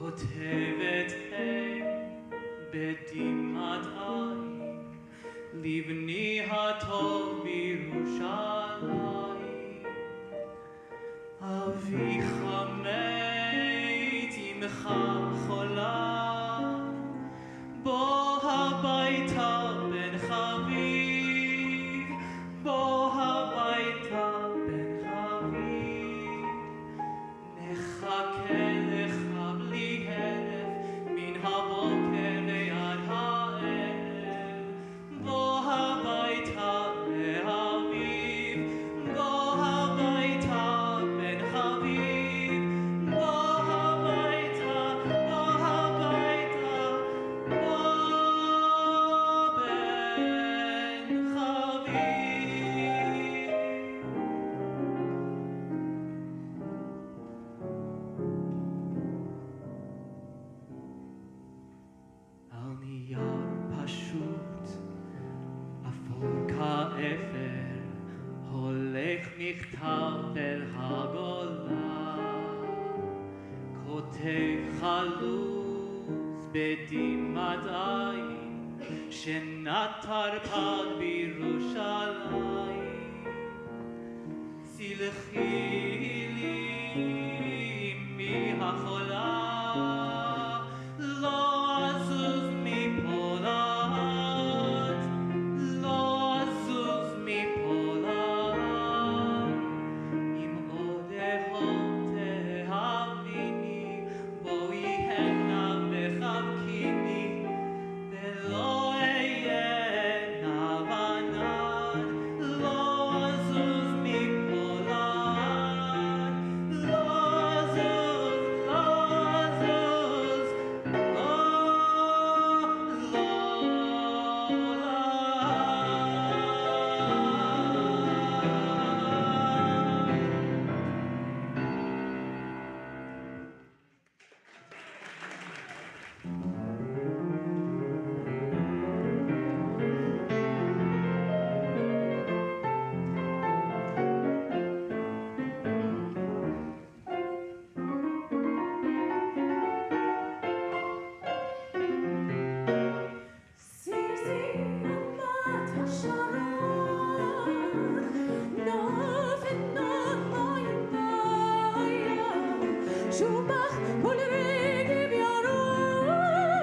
כותבת בדמעת עין, לבני הטוב בירושלים. אביך מת, אמך חולה, בוא הביתה בן חביב, בוא הביתה בן חביב. נחכה לך בלי הרף, מן הבוקר ליד הערב. בוא הביתה לאביב, בוא הביתה בן חביב, בוא הביתה, בוא הביתה, בוא בן חביב. על נייר פשוט, אפור כאפר, הולך מכתב אל הגולה. כותב חלוץ בדמעת עין, שנטר פג בירושלים. סלחי לי אמי החולה, לא אזוז מפולד, לא אזוז מפולד. אם עוד אהוב תאהביני, בואי הנה וחבקיני, ולא אהיה נבנן. לא אזוז מפולד, לא אזוז, לא אזוז, Shabbat Shalom.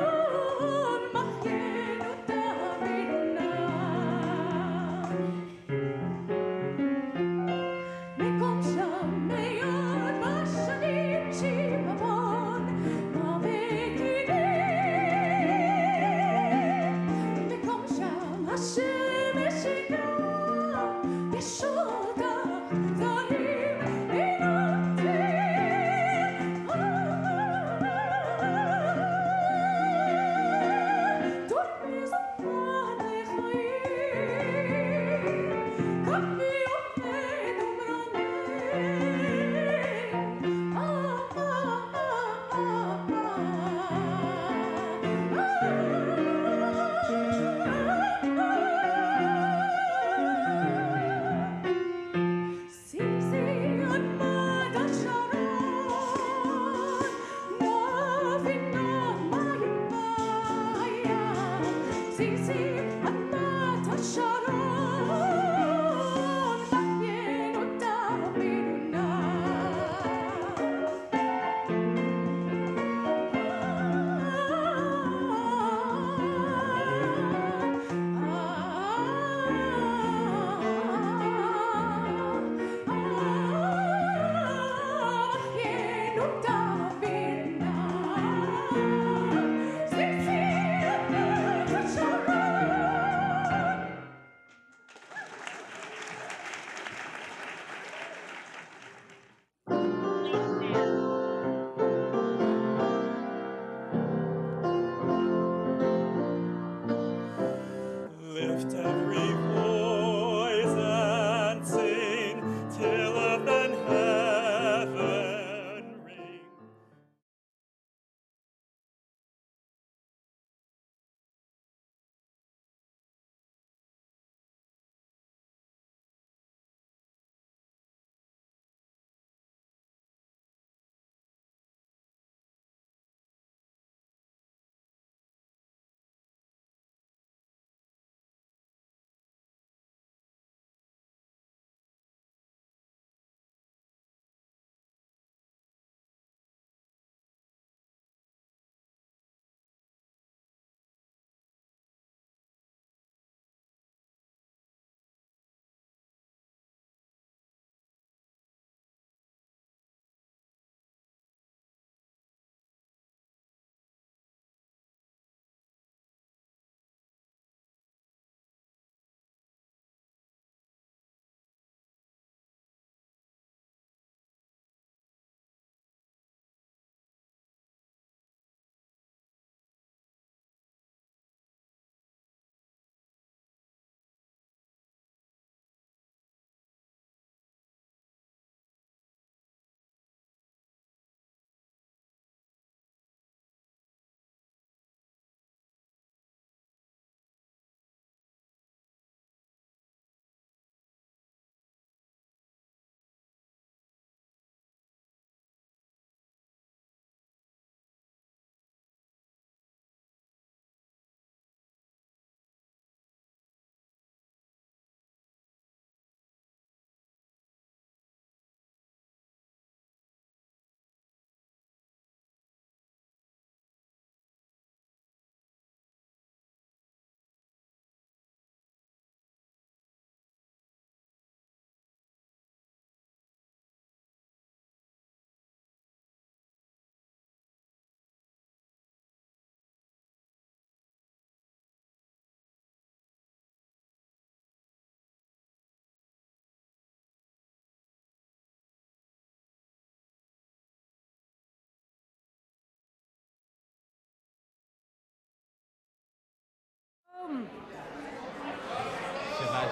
Shabbat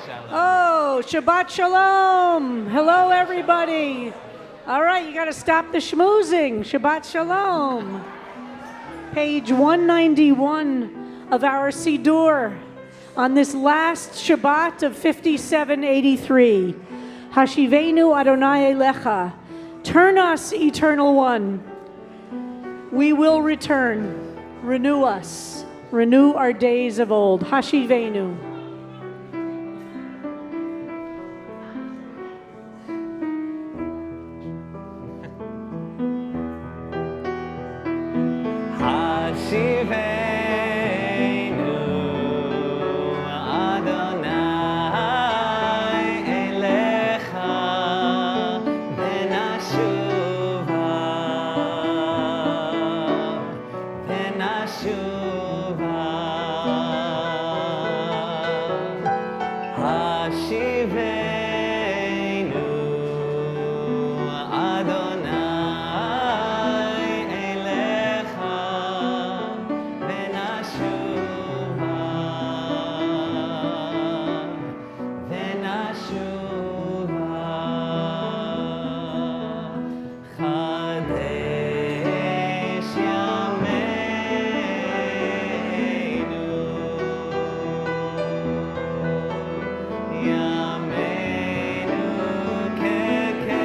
Shalom. Oh, Shabbat Shalom. Hello, everybody. All right, you got to stop the schmoozing. Shabbat Shalom. Page 191 of our siddur on this last Shabbat of 5783. Hashivenu Adonai Elecha. Turn us, Eternal One. We will return. Renew us. Renew our days of old. Hashivenu. Hashivenu Adonai Elecha Venashuva Hashivenu Adonai Elecha Venashuva Chadesh Yameinu Yameinu kekedem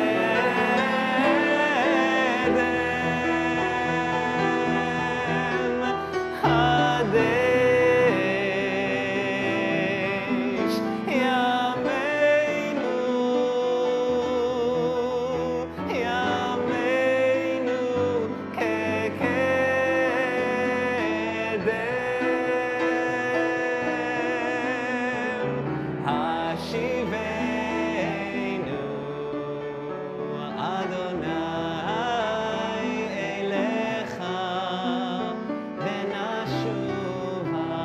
Chadesh Yameinu Yameinu kekedem Hashivenu Adonai Elecha Venashuva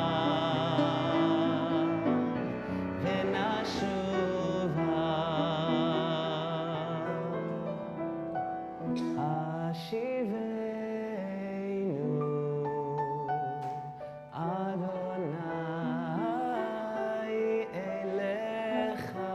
Hashivenu Adonai Elecha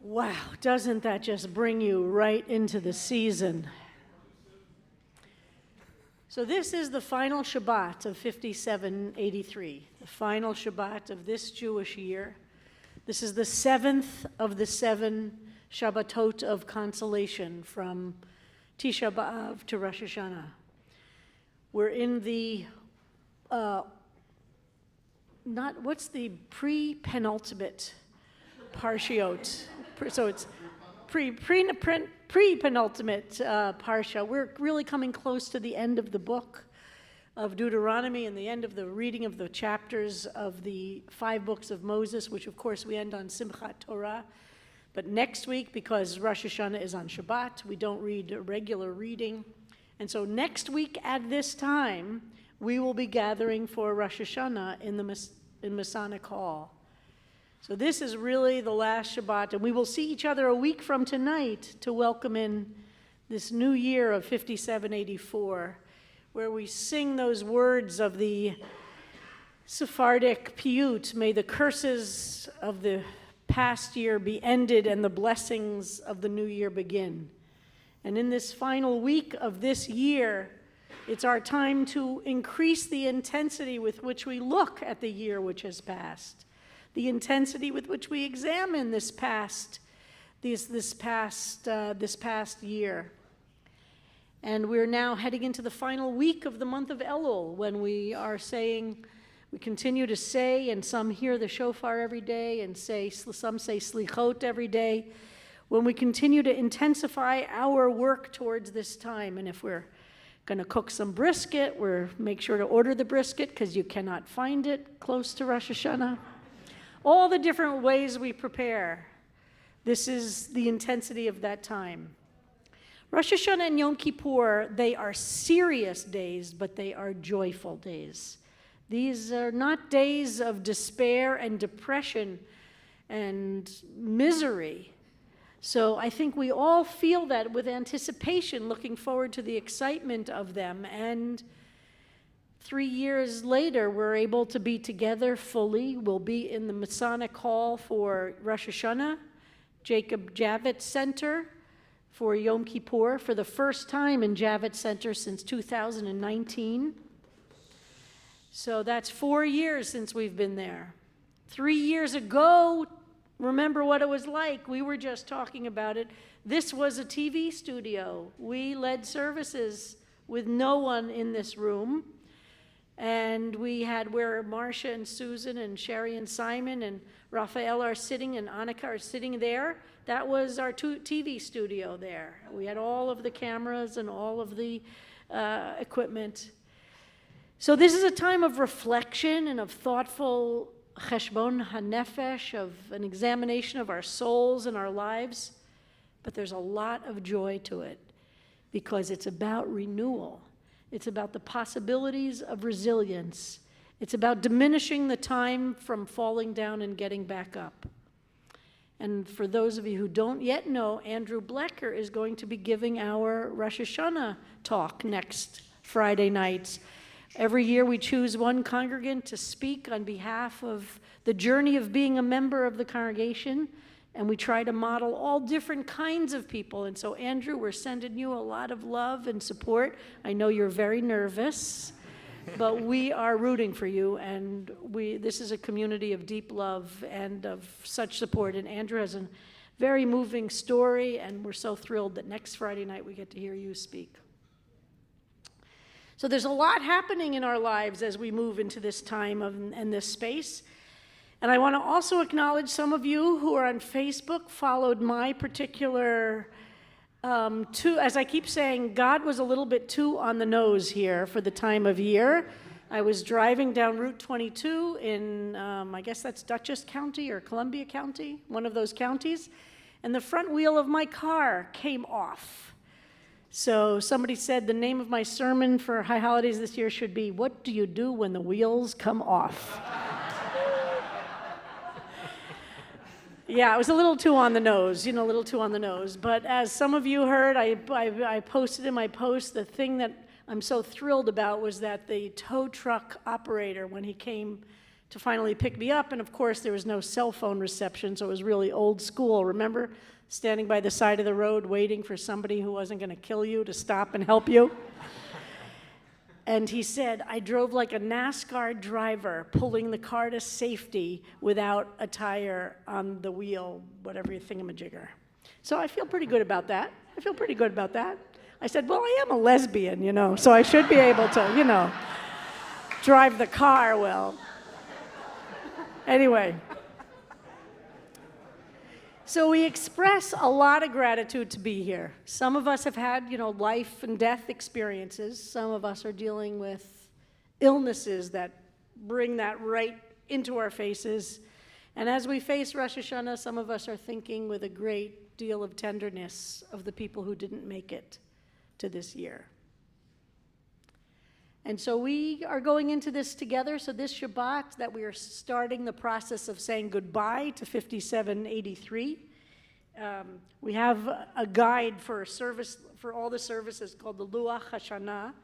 Wow, doesn't that just bring you right into the season? So this is the final Shabbat of 5783, the final Shabbat of this Jewish year. This is the seventh of the 7 Shabbatot of consolation from Tisha B'Av to Rosh Hashanah. We're in the, what's the pre-penultimate parshiot? So it's pre-penultimate parsha. We're really coming close to the end of the book of Deuteronomy and the end of the reading of the chapters of the 5 books of Moses, which of course we end on Simchat Torah. But next week, because Rosh Hashanah is on Shabbat, we don't read a regular reading. And so next week at this time, we will be gathering for Rosh Hashanah in Masonic Hall. So this is really the last Shabbat, and we will see each other a week from tonight to welcome in this new year of 5784, where we sing those words of the Sephardic Piyut, may the curses of the past year be ended and the blessings of the new year begin. And in this final week of this year, it's our time to increase the intensity with which we look at the year which has passed, the intensity with which we examine this past year. And we're now heading into the final week of the month of Elul, when we are saying, we continue to say, and some hear the shofar every day, and some say slichot every day, when we continue to intensify our work towards this time. And if we're going to cook some brisket, make sure to order the brisket, because you cannot find it close to Rosh Hashanah. All the different ways we prepare. This is the intensity of that time. Rosh Hashanah and Yom Kippur, they are serious days, but they are joyful days. These are not days of despair and depression and misery. So I think we all feel that with anticipation, looking forward to the excitement of them. And 3 years later, we're able to be together fully. We'll be in the Masonic Hall for Rosh Hashanah, Jacob Javits Center for Yom Kippur, for the first time in Javits Center since 2019. So that's 4 years since we've been there. 3 years ago, remember what it was like. We were just talking about it. This was a TV studio. We led services with no one in this room. And we had where Marcia and Susan and Sherry and Simon and Raphael are sitting and Annika are sitting there. That was our TV studio there. We had all of the cameras and all of the equipment. So this is a time of reflection and of thoughtful cheshbon hanefesh, of an examination of our souls and our lives. But there's a lot of joy to it because it's about renewal. It's about the possibilities of resilience. It's about diminishing the time from falling down and getting back up. And for those of you who don't yet know, Andrew Blecker is going to be giving our Rosh Hashanah talk next Friday nights. Every year we choose one congregant to speak on behalf of the journey of being a member of the congregation, and we try to model all different kinds of people. And so, Andrew, we're sending you a lot of love and support. I know you're very nervous, but we are rooting for you, and this is a community of deep love and of such support. And Andrew has a very moving story, and we're so thrilled that next Friday night we get to hear you speak. So there's a lot happening in our lives as we move into this time and this space. And I want to also acknowledge some of you who are on Facebook, followed my particular, as I keep saying, God was a little bit too on the nose here for the time of year. I was driving down Route 22 in, I guess that's Dutchess County or Columbia County, one of those counties, and the front wheel of my car came off. So somebody said the name of my sermon for High Holidays this year should be, "What do you do when the wheels come off?" Yeah, it was a little too on the nose, a little too on the nose. But as some of you heard, I posted in my post, the thing that I'm so thrilled about was that the tow truck operator, when he came to finally pick me up, and of course there was no cell phone reception, so it was really old school. Remember standing by the side of the road waiting for somebody who wasn't going to kill you to stop and help you? And he said, "I drove like a NASCAR driver pulling the car to safety without a tire on the wheel, whatever you thingamajigger." So I feel pretty good about that. I said, well, I am a lesbian, so I should be able to, drive the car well. Anyway. So we express a lot of gratitude to be here. Some of us have had, life and death experiences. Some of us are dealing with illnesses that bring that right into our faces. And as we face Rosh Hashanah, some of us are thinking with a great deal of tenderness of the people who didn't make it to this year. And so we are going into this together. So this Shabbat that we are starting the process of saying goodbye to 5783. We have a guide for service for all the services called the Luach Hashanah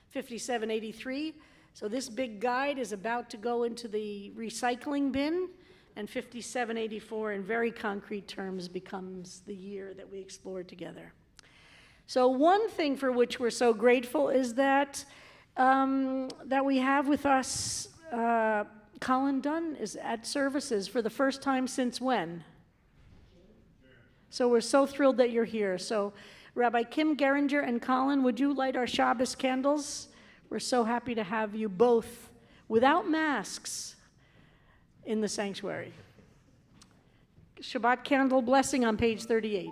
5783. So this big guide is about to go into the recycling bin, and 5784 in very concrete terms becomes the year that we explore together. So one thing for which we're so grateful is that we have with us Colin Dunn is at services for the first time since when? So we're so thrilled that you're here. So Rabbi Kim Geringer and Colin, would you light our Shabbos candles? We're so happy to have you both without masks in the sanctuary. Shabbat candle blessing on page 38.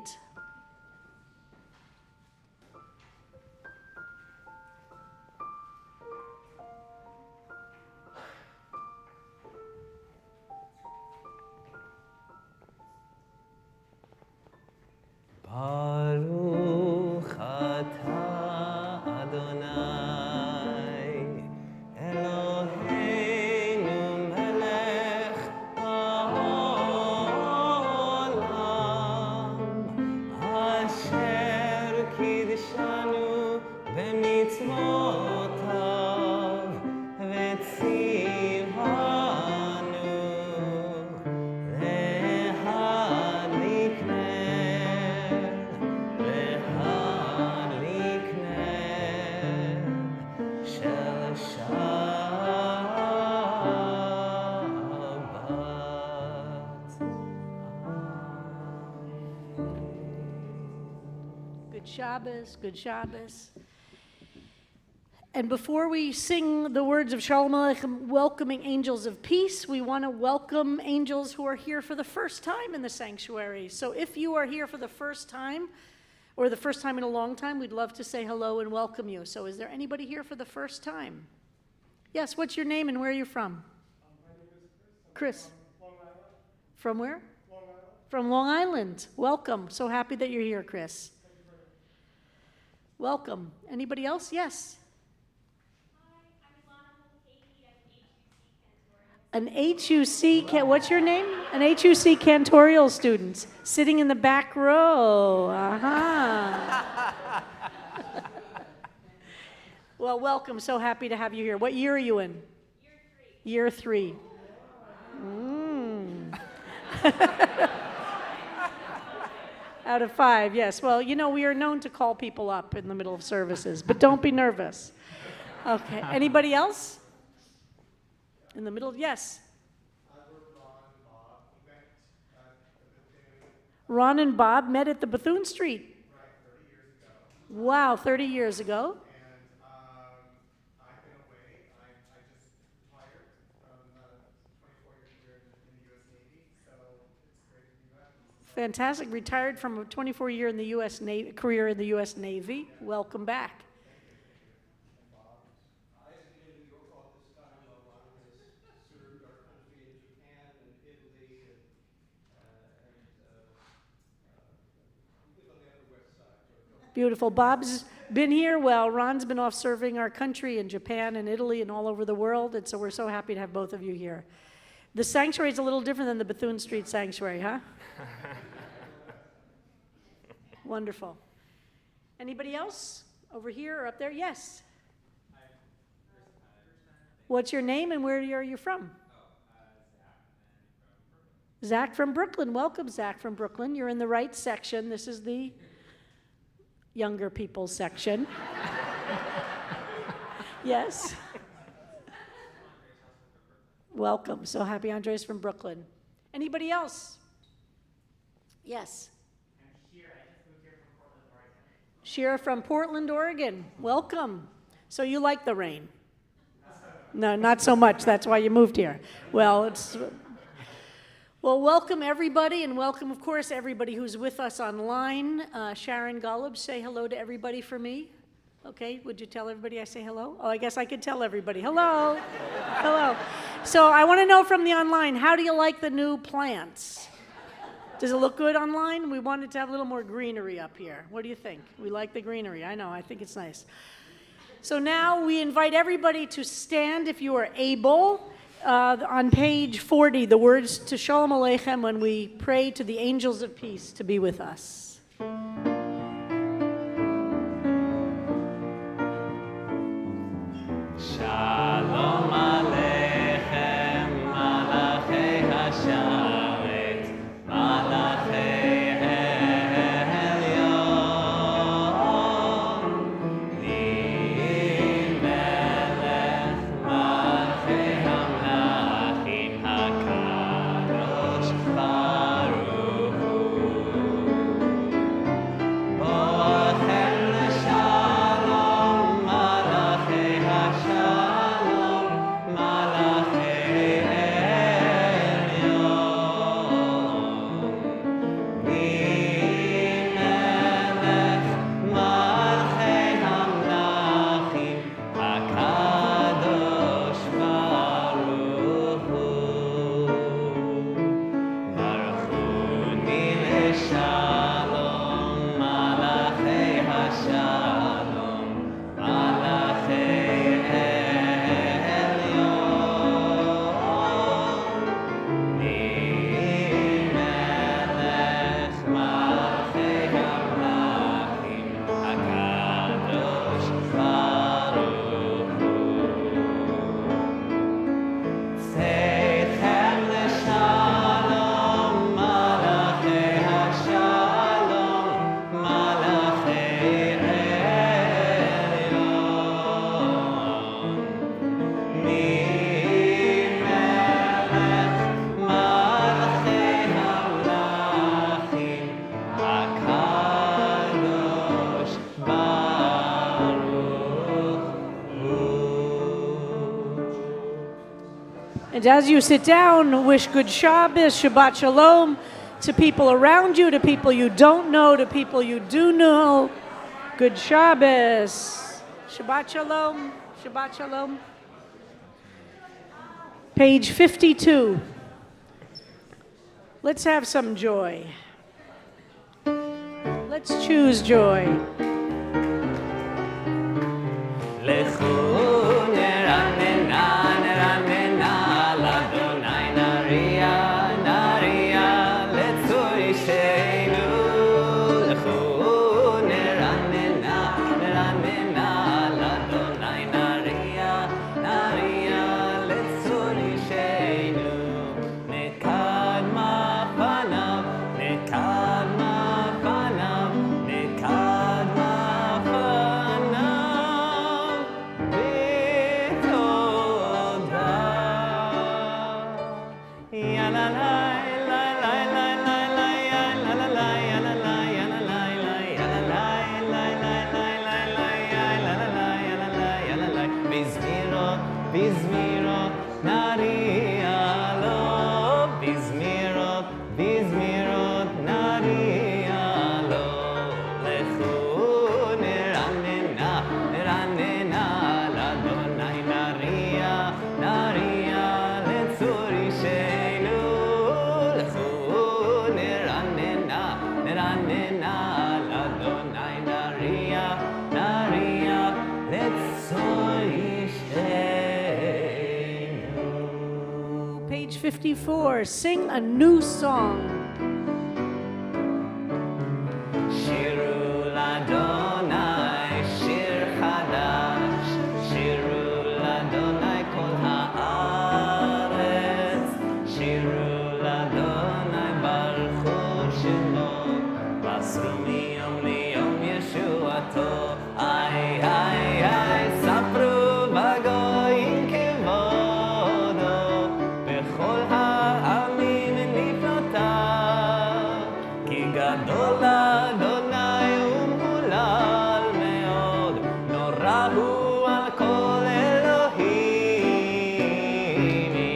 Baruch אשר קידשנו במצוותיו וציוונו להדליק נר של Good Shabbos, good Shabbos. And before we sing the words of Shalom Aleichem, welcoming angels of peace, we want to welcome angels who are here for the first time in the sanctuary. So if you are here for the first time, or the first time in a long time, we'd love to say hello and welcome you. So is there anybody here for the first time? Yes, what's your name and where are you from? My name is Chris. From Long Island. From where? Long Island. From Long Island. Welcome. So happy that you're here, Chris. Thank you very much. Welcome. Anybody else? Yes. An HUC, what's your name? An HUC cantorial student, sitting in the back row. Aha. Well, welcome. So happy to have you here. What year are you in? Year 3. Year 3. Out of 5, yes. Well, you know, we are known to call people up in the middle of services, but don't be nervous. Okay. Anybody else? In the middle? Yes. Ron and Bob met at the Bethune Street. Right, 30 years ago. Wow, 30 years ago. And I've been away. I just retired from 24-year career in the U.S. Navy, so it's great to be back. Fantastic. Retired from a 24-year in the U.S. Navy, career in the U.S. Navy. Welcome back. I visited New York all this time while Ron has served our country in Japan and Italy, and we live on the Upper West Side. Beautiful. Bob's been here. Well, Ron's been off serving our country in Japan and Italy and all over the world, and so we're so happy to have both of you here. The sanctuary is a little different than the Bethune Street Sanctuary, huh? Wonderful. Anybody else? Over here or up there? Yes. What's your name and where are you from? Zach from Brooklyn. Welcome, Zach from Brooklyn. You're in the right section. This is the younger people section. Yes. Welcome. So happy Andres from Brooklyn. Anybody else? Yes. Shira from Portland, Oregon. Welcome. So you like the rain? No, not so much. That's why you moved here. Well, welcome everybody, and welcome, of course, everybody who's with us online. Sharon Golub, say hello to everybody for me. Okay, would you tell everybody I say hello? Oh, I guess I could tell everybody. Hello. Hello. So I want to know from the online, how do you like the new plants? Does it look good online? We wanted to have a little more greenery up here. What do you think? We like the greenery. I know, I think it's nice. So now we invite everybody to stand if you are able. On page 40, the words to Shalom Aleichem when we pray to the angels of peace to be with us. Shalom Aleichem, Malachei Hasharet, Malachei Elyon, Li Melech Malchei Hamlachim HaKadosh Baruch Hu. And as you sit down, wish good Shabbos, Shabbat Shalom to people around you, to people you don't know, to people you do know. Good Shabbos. Shabbat Shalom. Shabbat Shalom. Page 52. Let's have some joy. Let's choose joy. Page 54, sing a new song. Shiru l'Adonai shir chadash, shiru l'Adonai kol haaretz, shiru l'Adonai baruchu shemo, basru miyom liyom yeshuato, ay ay ay, sapru bagoyim kevodo, bechol ha'amim lifnotav, ki gadol Adonai umhulal meod, norahu al kol Elohim.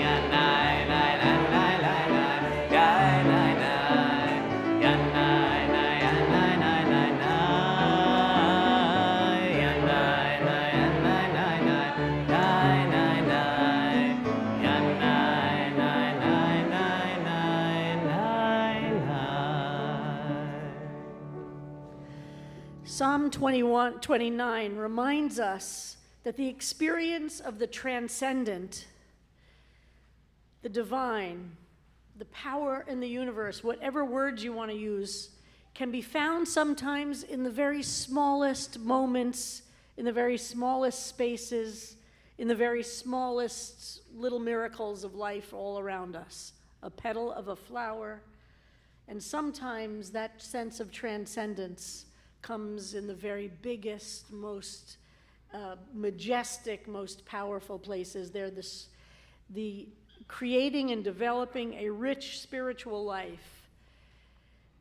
Yanai, nai, nai, nai, nai, nai, yai, nai, nai, yanai, nai, yanai, nai, nai, nai, yanai, nai, yanai, nai, nai, yai, nai, nai, yanai, nai, nai, nai, nai, nai. Psalm 29 reminds us that the experience of the transcendent, the divine, the power in the universe, whatever words you want to use, can be found sometimes in the very smallest moments, in the very smallest spaces, in the very smallest little miracles of life all around us. A petal of a flower, and sometimes that sense of transcendence comes in the very biggest, most majestic, most powerful places. They're the creating and developing a rich spiritual life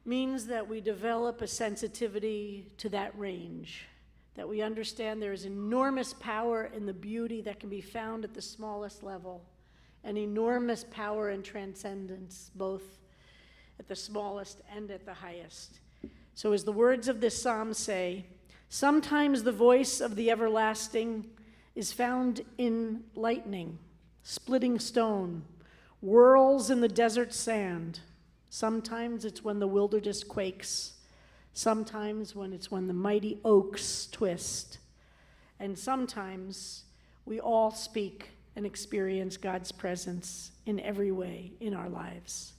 means that we develop a sensitivity to that range, that we understand there is enormous power in the beauty that can be found at the smallest level, and enormous power and transcendence, both at the smallest and at the highest. So as the words of this psalm say, sometimes the voice of the everlasting is found in lightning, splitting stone, whirls in the desert sand. Sometimes it's when the wilderness quakes. Sometimes when the mighty oaks twist. And sometimes we all speak and experience God's presence in every way in our lives.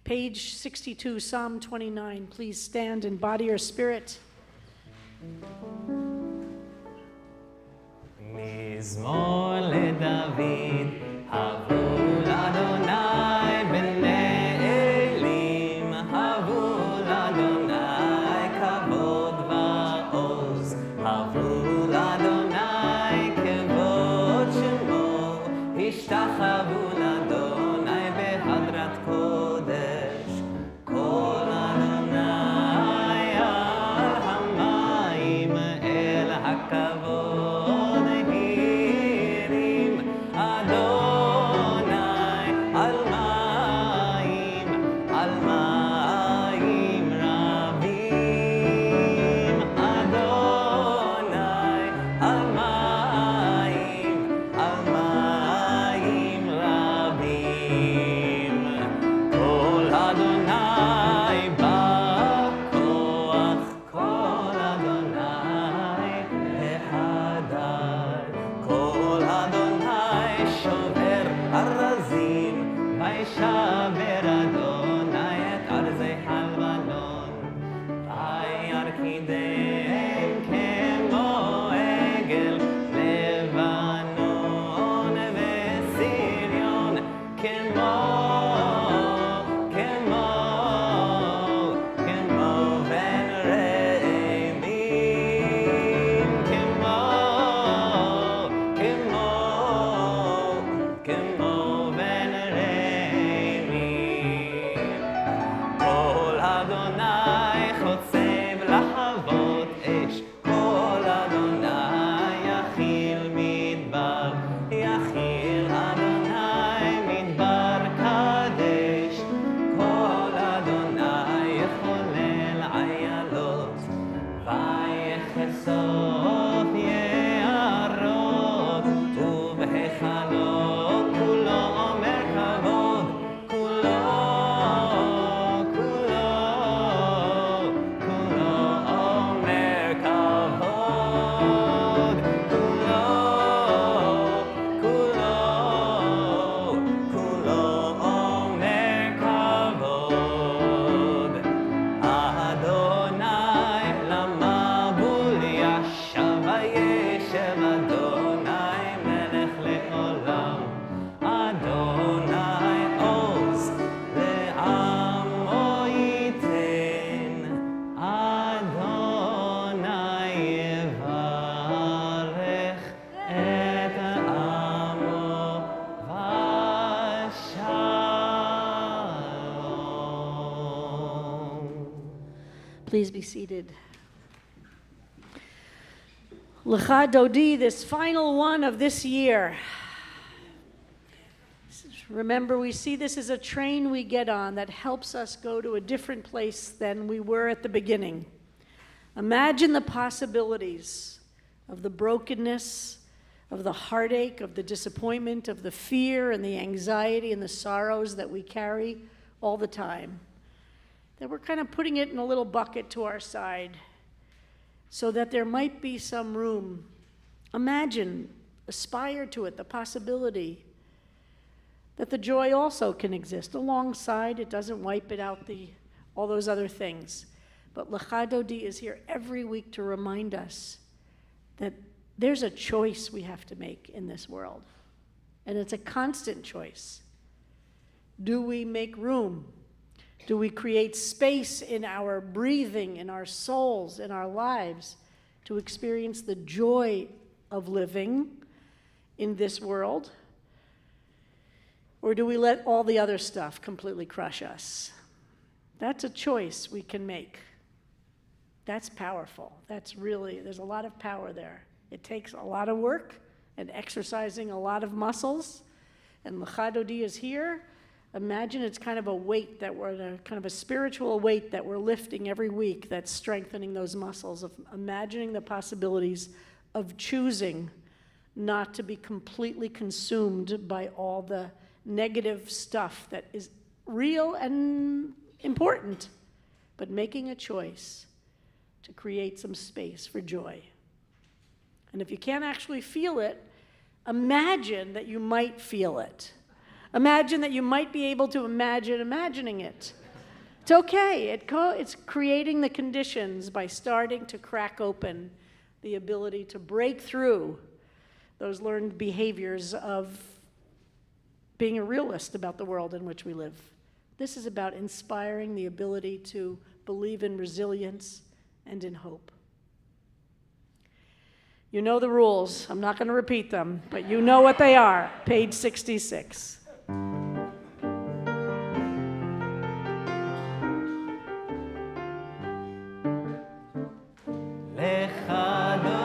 Page 62, Psalm 29. Please stand in body or spirit. מזמור לדוד, הבו לאדוני בני אלים, הבו לאדוני כבוד ועוז, הבו לאדוני כבוד שמו, השתחוו לאדוני בהדרת קודש, כל אדוני על המים אל הכבוד. Adonai תלמידיהם כמו עגל לבנון וסיריון כמו בן רעמים כמו בן רעמים כל אדוני חוצב להבות אש כל אדוני יכיל מדבר אדוני מדבר קדש כל אדוני יחולל עיילות ויחשוף יערות ובהיכלות כולו אומר כבוד כולו אומר כבוד כולו אומר כבוד אדוני למבול ישב וישב אדוני מלך לעולם אדוני עוז לעמו ייתן אדוני יברך את עמו ושלום. Please be seated. Lecha Dodi, this final one of this year. Remember, we see this as a train we get on that helps us go to a different place than we were at the beginning. Imagine the possibilities of the brokenness, of the heartache, of the disappointment, of the fear and the anxiety and the sorrows that we carry all the time. That we're kind of putting it in a little bucket to our side so that there might be some room. Imagine, aspire to it, the possibility that the joy also can exist alongside. It doesn't wipe it out, all those other things. But Lecha Dodi is here every week to remind us that there's a choice we have to make in this world. And it's a constant choice. Do we make room? Do we create space in our breathing, in our souls, in our lives to experience the joy of living in this world? Or do we let all the other stuff completely crush us? That's a choice we can make. That's powerful. There's a lot of power there. It takes a lot of work and exercising a lot of muscles. And Lecha Dodi is here. Imagine it's kind of a weight kind of a spiritual weight that we're lifting every week that's strengthening those muscles, of imagining the possibilities of choosing not to be completely consumed by all the negative stuff that is real and important, but making a choice to create some space for joy. And if you can't actually feel it, imagine that you might feel it. Imagine that you might be able to imagine imagining it. It's okay. It's creating the conditions by starting to crack open the ability to break through those learned behaviors of being a realist about the world in which we live. This is about inspiring the ability to believe in resilience and in hope. You know the rules. I'm not going to repeat them, but you know what they are. Page 66. Kala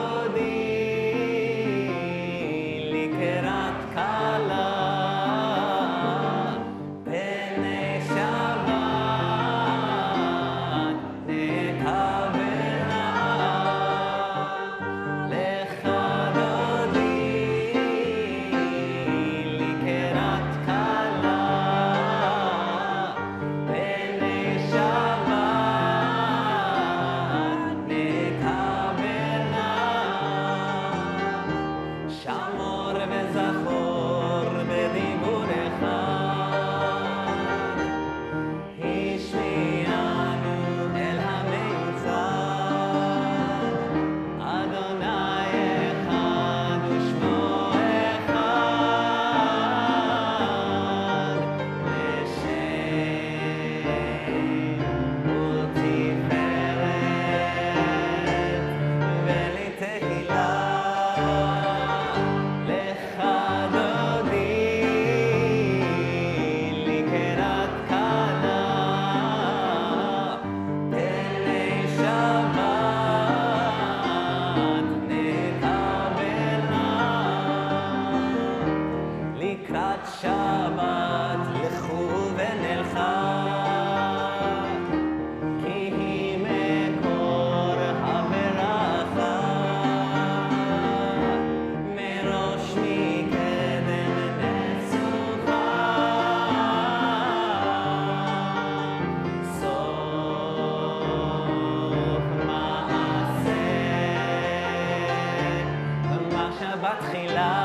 בתחילה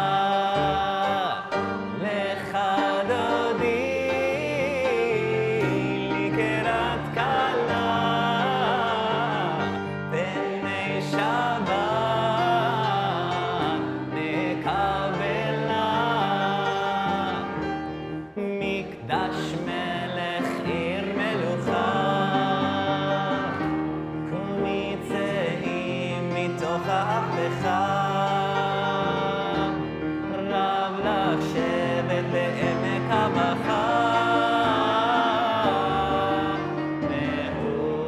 לך דודי לקראת כלה פני שבת נקבלה מקדש מלך עיר מלוכה קומי צאים מתוך ההפכה רב לך שבט בעמק הבכה והוא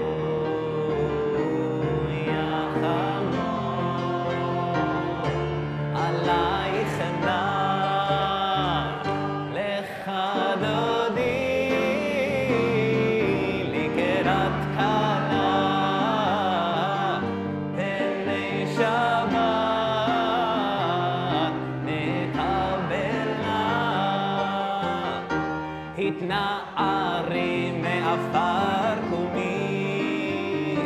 יחמור עלייך נא לך דודי לקראת כלה פני שבת נקבלה התנערי מעפר קומי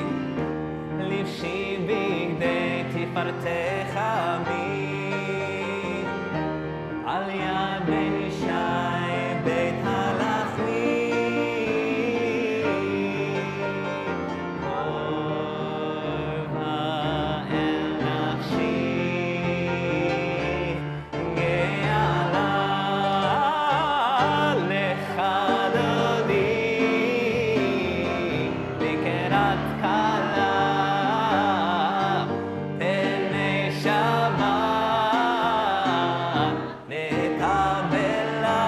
לבשי בגדי תפארתך עמי על יד בן ישי בית הלחמי קורבה אל נפשי גאלה לך דודי לקראת כלה פני שבת נקבלה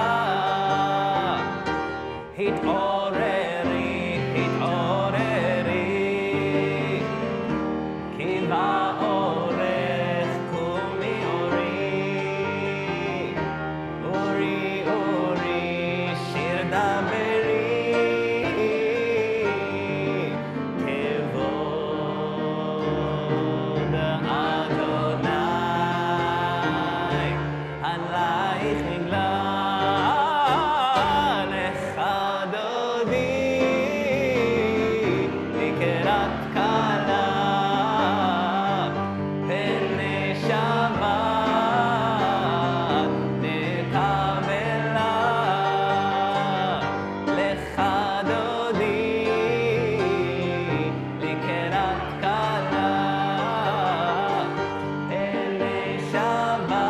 התעוררי התעוררי כי באורך קומי אורי אורי אורי שיר דברי כבוד אדוני עלייך נגלה לך דודי לקראת כלה פני שבת נקבלה לך דודי לקראת כלה פני שבת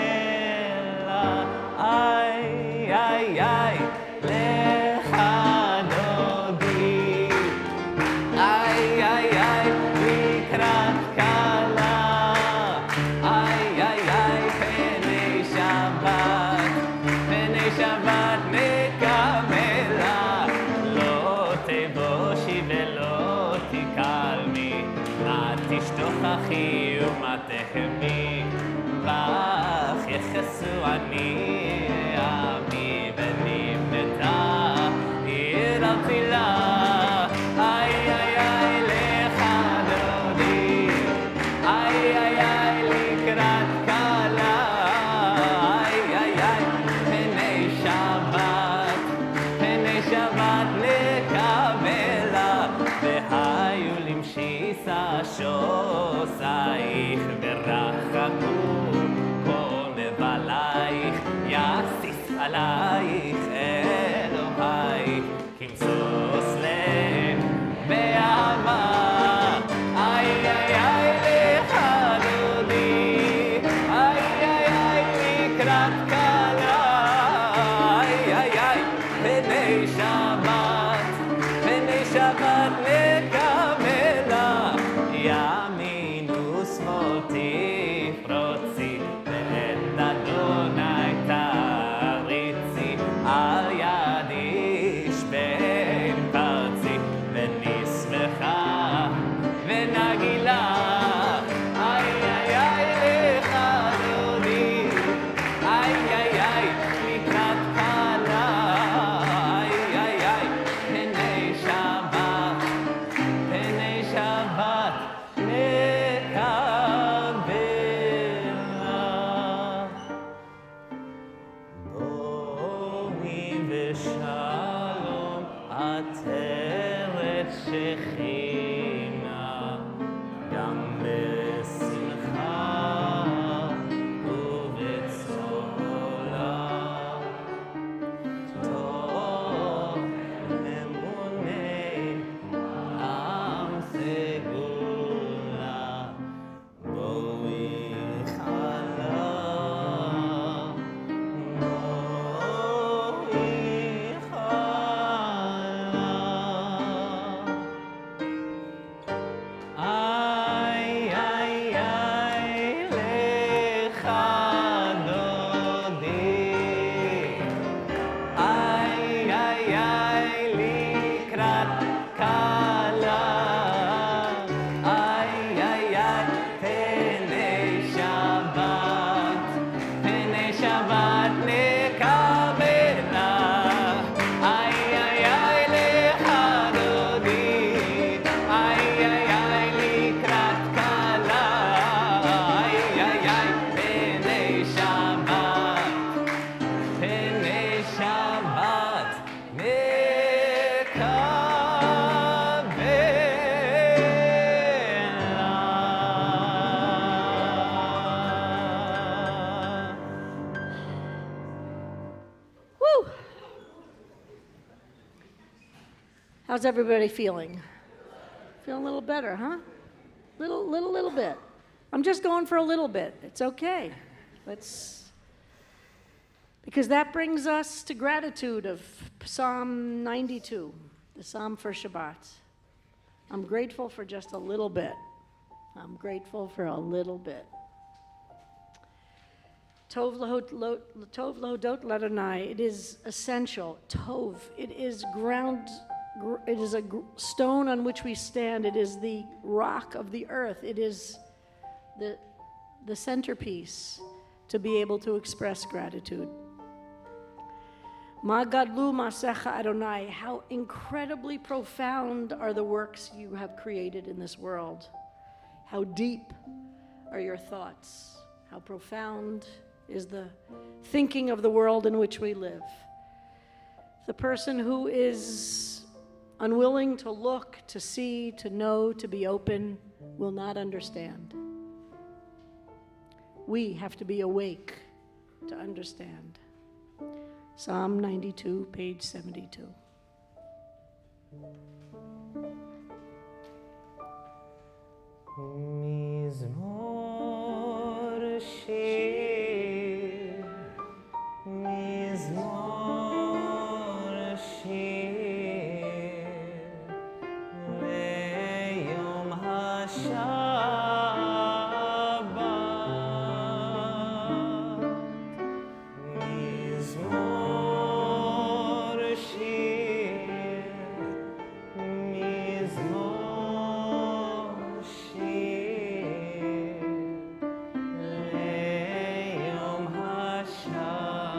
נקבלה איי איי איי לך דודי איי איי איי לקראת כלה איי איי איי פני שבת נקבלה לא תבושי ולא תקלמי מה תשתוכחי ומה תהמי בך יחסו אני עמי ונבנתה עיר הפילה איי איי איי לך דודי איי איי איי לקראת כלה איי איי איי פני שבת נקבלה והיו למשיסה שוסייך ורחקו כל מבלייך יסיס עלייך אלוהייך כמסוס לב באהבה איי איי איי לך דודי איי איי איי לקראת כלה איי איי איי פני שבת נקבלה ימין ושמאל תפרוצי ואת אדוני תריצי על יד איש בן פרצי ונשמחה ונגילה איי איי איי לך דודי איי איי איי לקראת כלה איי איי איי פני שבת נקבלה בואי ושלום עטרת שכינה How's everybody feeling? Feeling a little better, huh? Little bit. I'm just going for a little bit. It's okay. Because that brings us to gratitude of Psalm 92, the Psalm for Shabbat. I'm grateful for just a little bit. I'm grateful for a little bit. Tov lahodot l'Adonai. It is essential. Tov. It is ground. It is a stone on which we stand. It is the rock of the earth. It is the centerpiece to be able to express gratitude. Ma gadlu masecha Adonai. How incredibly profound are the works you have created in this world. How deep are your thoughts. How profound is the thinking of the world in which we live. The person who is unwilling to look, to see, to know, to be open, will not understand. We have to be awake to understand. Psalm 92, page 72. Mizmor shir, Mizmor shir, leyom haShabbat. Mizmor shir, Mizmor shir, leyom haShabbat.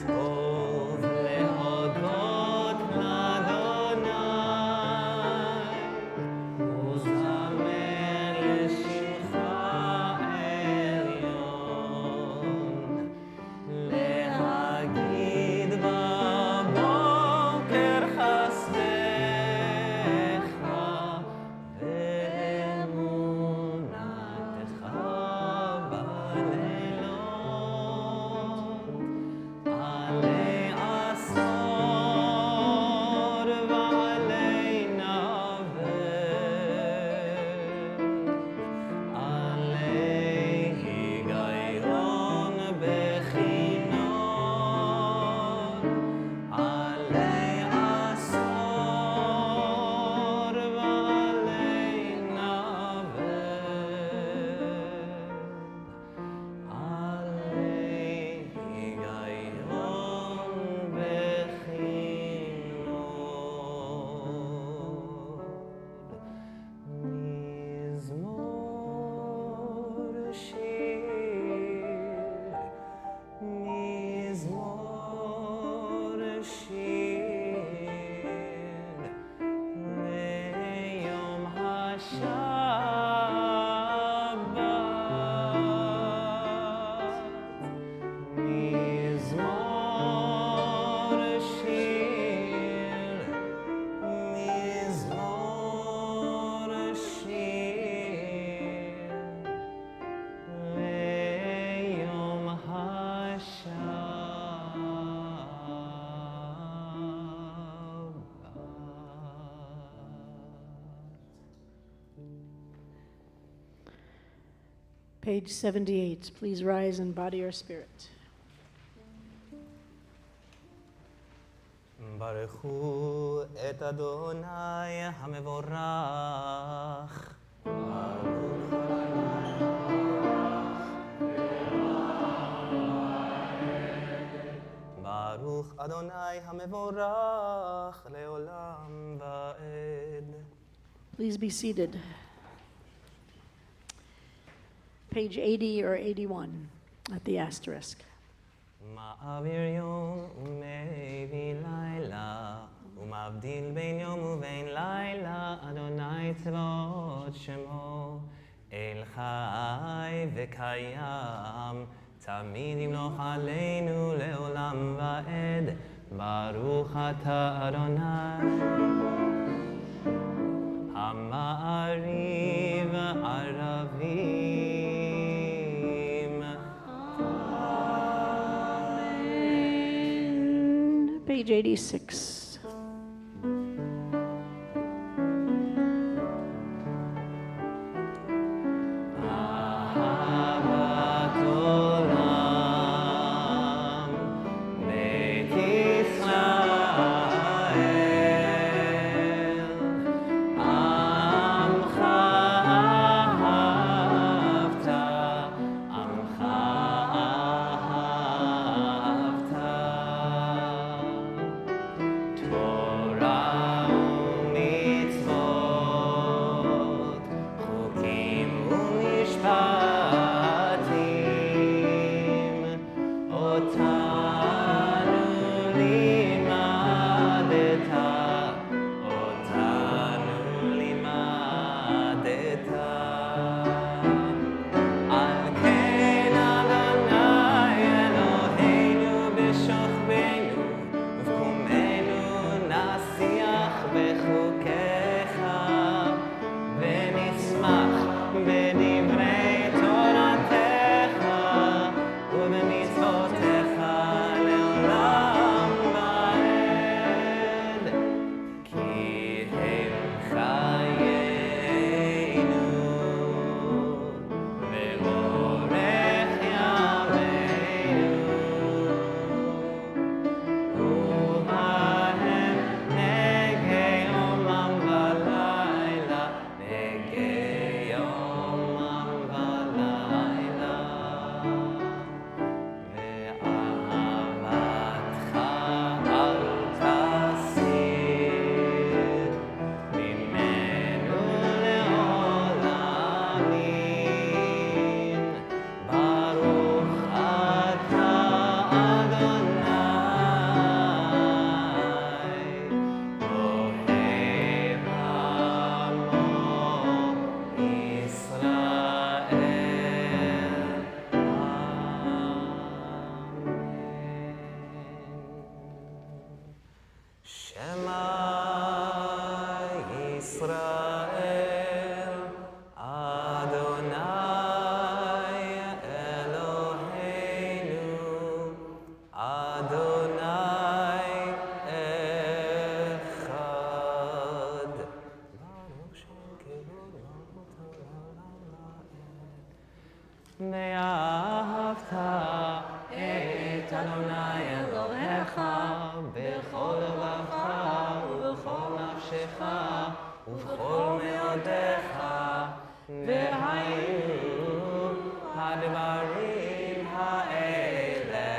Tov lehodot l'Adonai, uzamer l'shimcha elyon, להגיד בבוקר חסדך ואמונתך בלילות, עלי עשור ועלי נבל, עלי היגיון בכינון, עלי עשור ועלי נבל, עלי היגיון בכינון. מזמור שיר, מזמור שיר, ליום השבת. מזמור שיר, מזמור שיר, ליום השבת. Page 78. Please rise in body or spirit. ברכו את אדוני המבורך. ברוך אדוני המבורך לעולם ועד. Please be seated. Page 80 or 81 at the asterisk. מעביר יום ומביא לילה, ומבדיל בין יום ובין לילה, אדוני צבאות שמו, אל חי וקיים, תמיד ימלוך עלינו לעולם ועד, ברוך אתה אדוני. המעריב ערבים, page 86. אהבת עולם, בית ישראל, עמך אהבת, עמך אהבת. תורה ומצוות, חוקים ומשפטים, אותנו לימדת, אותנו לימדת. על כן אדוני אלוהינו בשוכבנו ובקומנו נשיח בחוקיך ונשמח בדברי תורתך ובמצוותיך לעולם ועד. כי הם חיינו ואורך ימינו, ובהם נגי יומם ולילה, נגי יומם ולילה. ואהבתך אל תסיר ממנו לעולמים. ברוך אתה אדוני, אוהב עמו ישראל. שמע ישראל, אדוני אלוהינו, אדוני אחד. ברוך שם כבוד מלכות העולם ועד. ואהבת את אדוני אלוהיך בכל לבבך ובכל נפשך ובכל מאודיך. והיו הדברים האלה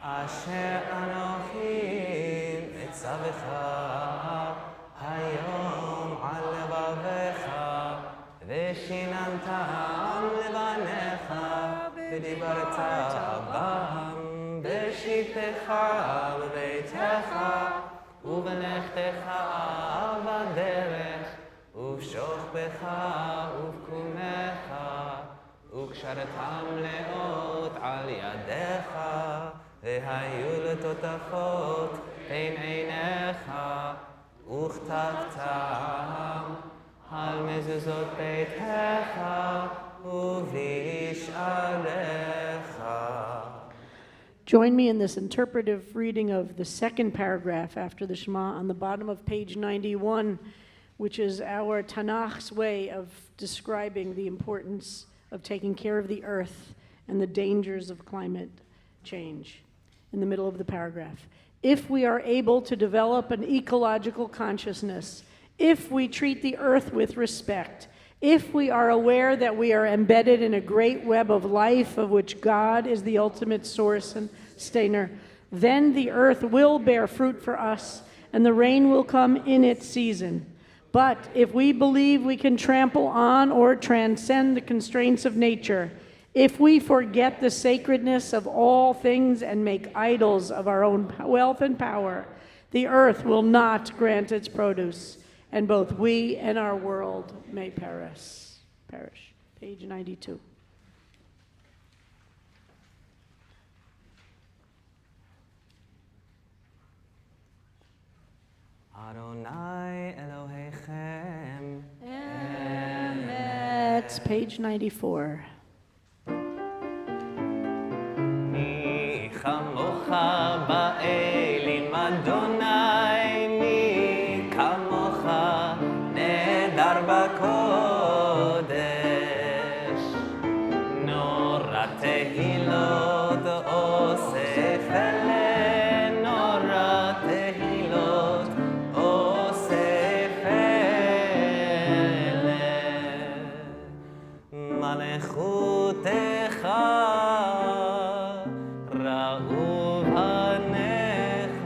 אשר אנוכי מצווך היום על לבביך, ושיננתם לבניך ודיברת בם בשבתך בביתך ובלכתך בדרך ובשוכבך ובקומך, וקשרתם לאות על ידיך, והיו לטוטפות בין עיניך, וכתבתם על מזוזות ביתך ובשעריך. Join me in this interpretive reading of the second paragraph after the Shema on the bottom of page 91, which is our Tanakh's way of describing the importance of taking care of the earth and the dangers of climate change. In the middle of the paragraph, if we are able to develop an ecological consciousness, if we treat the earth with respect, if we are aware that we are embedded in a great web of life of which God is the ultimate source and sustainer, then the earth will bear fruit for us and the rain will come in its season. But if we believe we can trample on or transcend the constraints of nature, if we forget the sacredness of all things and make idols of our own wealth and power, the earth will not grant its produce, and both we and our world may perish. Page 92. Adonai Elohechem. Emet. Page 94. מי כמוך באל ימדנו אוסף אלינו תהילות, אוסף אלינו מלכותך ראו בניך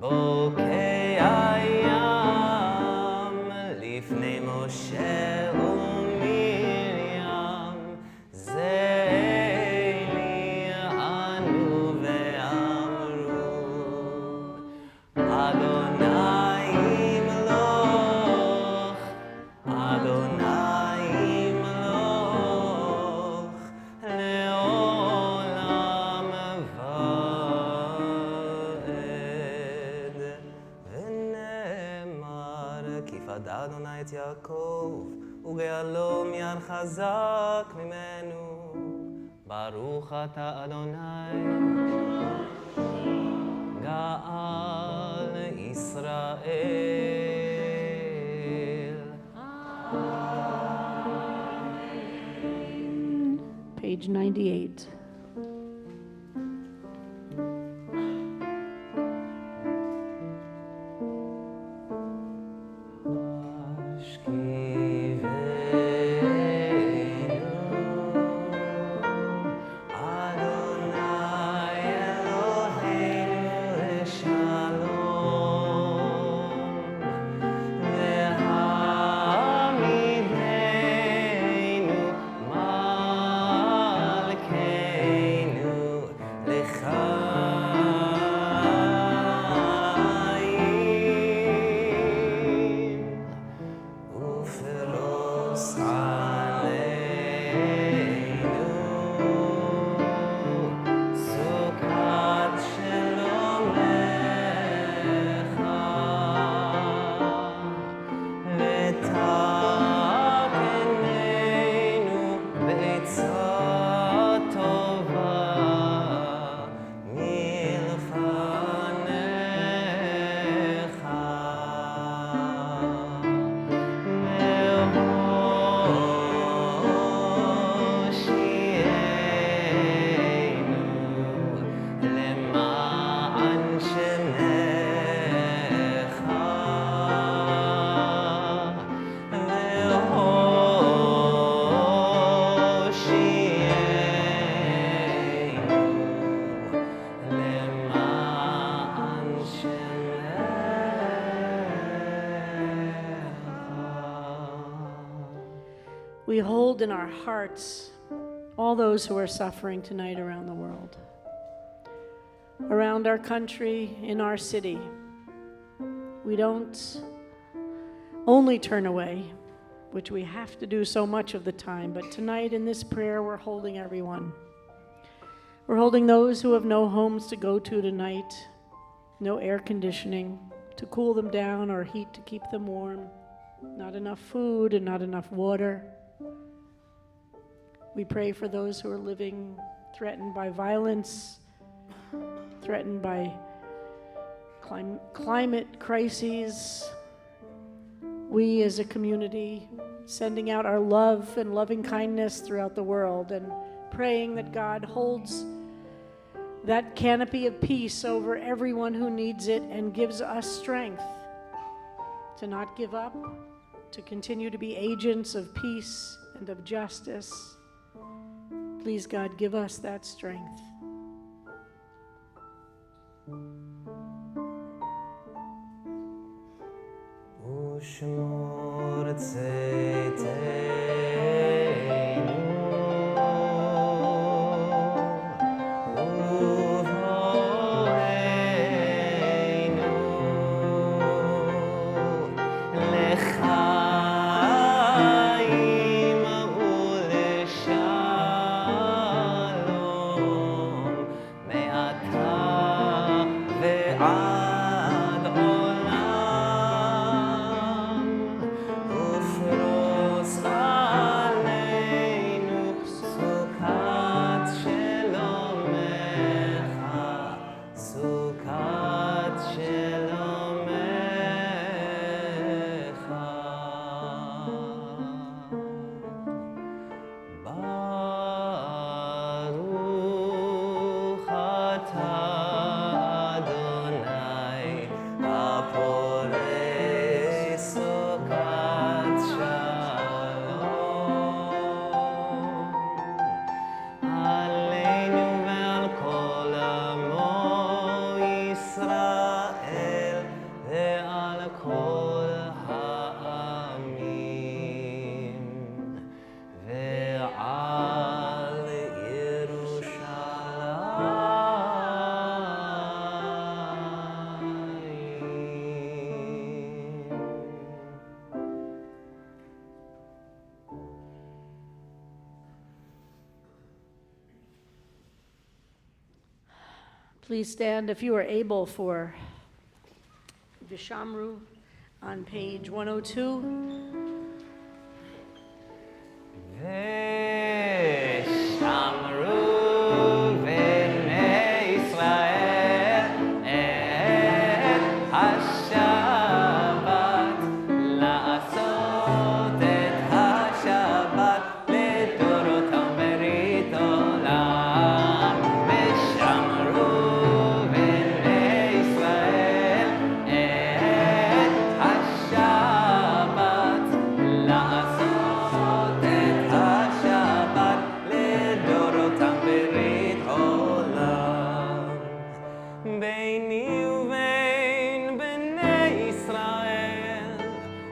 בוקע ים לפני משה ומרים זה אלי ענו ואמרו אדוני ימלוך אדוני ימלוך לעולם ועד ונאמר כי פדה אדוני את יעקב וגאלו מיד חזק ממנו ברוך אתה אדוני גאל ישראל. Page 98. We hold in our hearts all those who are suffering tonight around the world, around our country, in our city. We don't only turn away, which we have to do so much of the time, but tonight in this prayer we're holding everyone. We're holding those who have no homes to go to tonight, no air conditioning to cool them down or heat to keep them warm, not enough food and not enough water. We pray for those who are living threatened by violence, threatened by climate crises. We as a community sending out our love and loving kindness throughout the world and praying that God holds that canopy of peace over everyone who needs it and gives us strength to not give up, to continue to be agents of peace and of justice. Please, God, give us that strength. ושמור צאתנו ובואנו לחיים ולשלום מעתה ועד עולם ופרוס Please stand if you are able for Vishamru on page 102. ושמרו בני ישראל את השבת, לעשות את השבת לדורותם ברית עולם. ושמרו בני ישראל את השבת, לעשות את השבת לדורותם ברית עולם. ביני ובין בני ישראל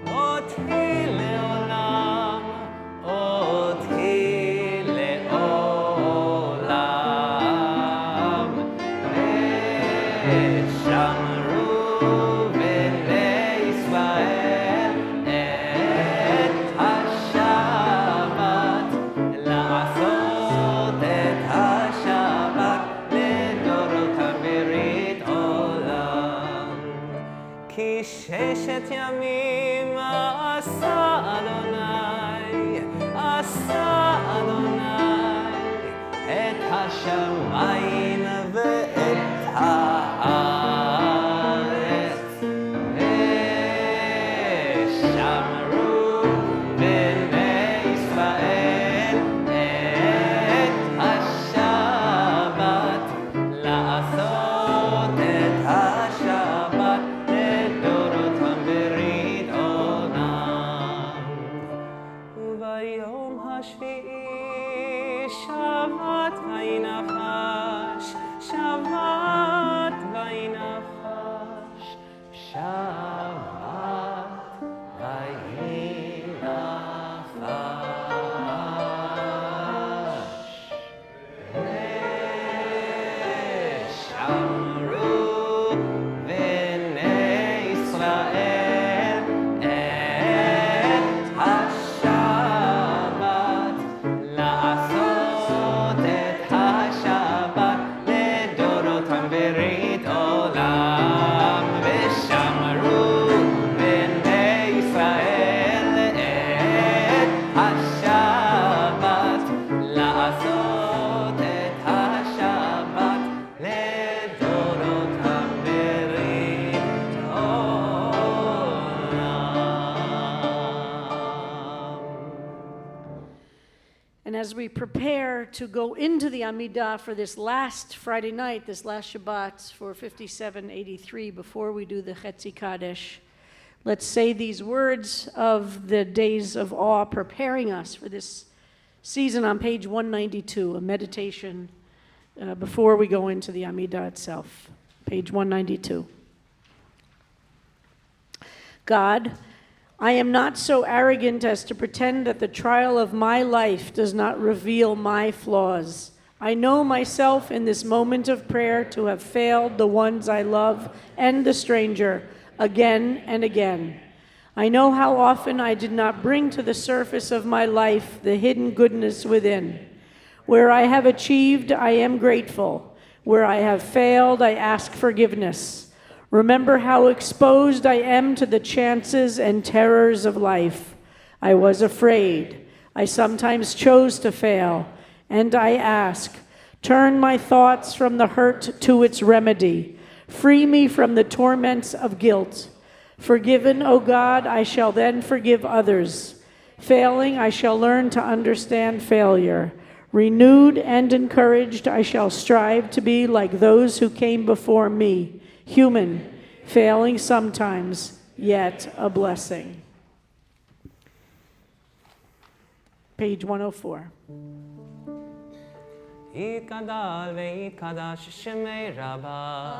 אותי לעולם, אותי לעולם. ושמרו בני ישראל את השבת, לעשות את השבת לדורותם ברית עולם. כי ששת ימים עשה אדוני, עשה אדוני את השמיים ואת הארץ. ושמרו בני ישראל את השבת, לעשות את השבת לדורותם ברית עולם. וביום השביעי שבת וינפש, שבת וינפש, שבת וינפש. ושמרו בני ישראל את השבת, לעשות את השבת לדורותם ברית עולם. ושמרו בני ישראל את השבת, לעשות את השבת לדורותם ברית עולם. And as we prepare to go into the Amidah for this last Friday night, this last Shabbat for 5783, before we do the Chetzi Kaddish, let's say these words of the days of awe, preparing us for this season on page 192, a meditation before we go into the Amidah itself. Page 192. God, I am not so arrogant as to pretend that the trial of my life does not reveal my flaws. I know myself in this moment of prayer to have failed the ones I love and the stranger again and again. I know how often I did not bring to the surface of my life the hidden goodness within. Where I have achieved, I am grateful. Where I have failed, I ask forgiveness. Remember how exposed I am to the chances and terrors of life. I was afraid. I sometimes chose to fail. And I ask, turn my thoughts from the hurt to its remedy. Free me from the torments of guilt. Forgiven, O God, I shall then forgive others. Failing, I shall learn to understand failure. Renewed and encouraged, I shall strive to be like those who came before me. Human, failing sometimes, yet a blessing. Page 104. יתגדל ויתקדש שמי רבה,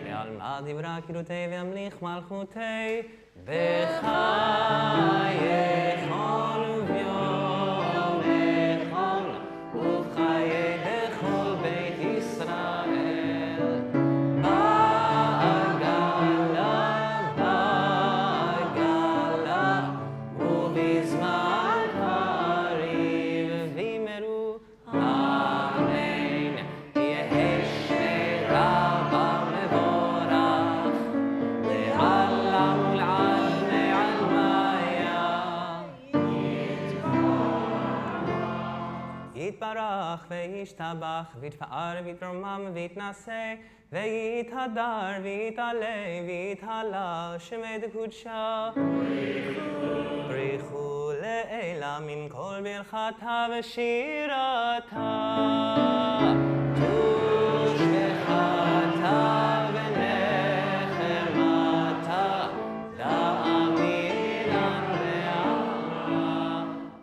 ועלמא דיברה קילותי וימליך מלכותי, בחייכון וביומכון, ובחיי בכל בית ישראל. בעגלה, בעגלה, ובזמן קריב וימרו, אמן. יהי שמי וישבח וישתבח ויתפאר ויתרומם ויתנשא ויתהדר ויתעלה ויתהלל שמי דקודשה בריחו לעילה מן כל ברכתה ושירתה תושבחתה ונחמתה דאמינן באמרה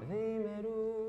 וימרו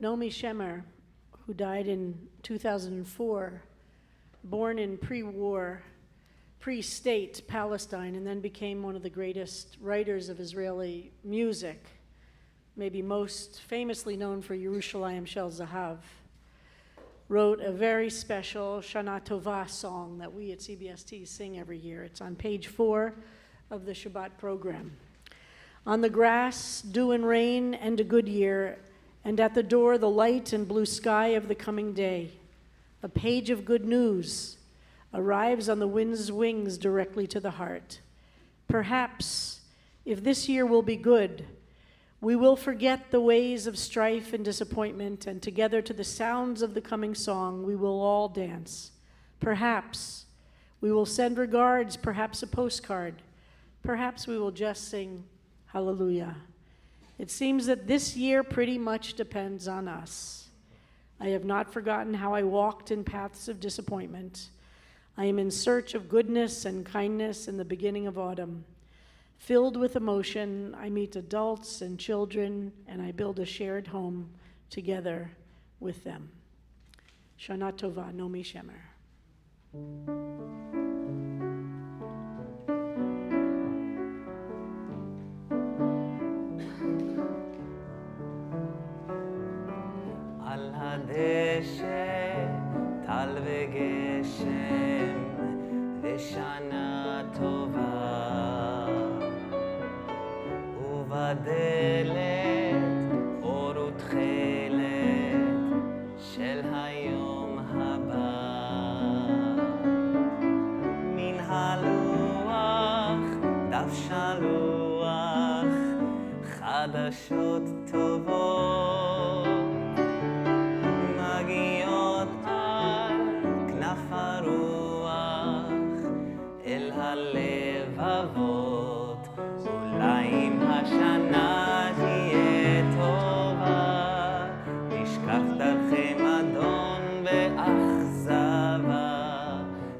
Naomi Shemer, who died in 2004, born in pre-war, pre-state Palestine, and then became one of the greatest writers of Israeli music, maybe most famously known for Yerushalayim Shel Zahav, wrote a very special Shana Tova song that we at CBST sing every year. It's on page 4 of the Shabbat program. On the grass, dew and rain and a good year, and at the door the light and blue sky of the coming day. A page of good news arrives on the wind's wings directly to the heart. Perhaps, if this year will be good, we will forget the ways of strife and disappointment, and together to the sounds of the coming song, we will all dance. Perhaps we will send regards, perhaps a postcard. Perhaps we will just sing hallelujah. It seems that this year pretty much depends on us. I have not forgotten how I walked in paths of disappointment. I am in search of goodness and kindness in the beginning of autumn. Filled with emotion, I meet adults and children, and I build a shared home together with them. Shana Tova, Naomi Shemer. על הדשא, טל וגשם, ושנה טובה. ובדלת אור ותכלת של היום הבא. מן הלוח דף שלוח, חדשות טובות. ואכזבה,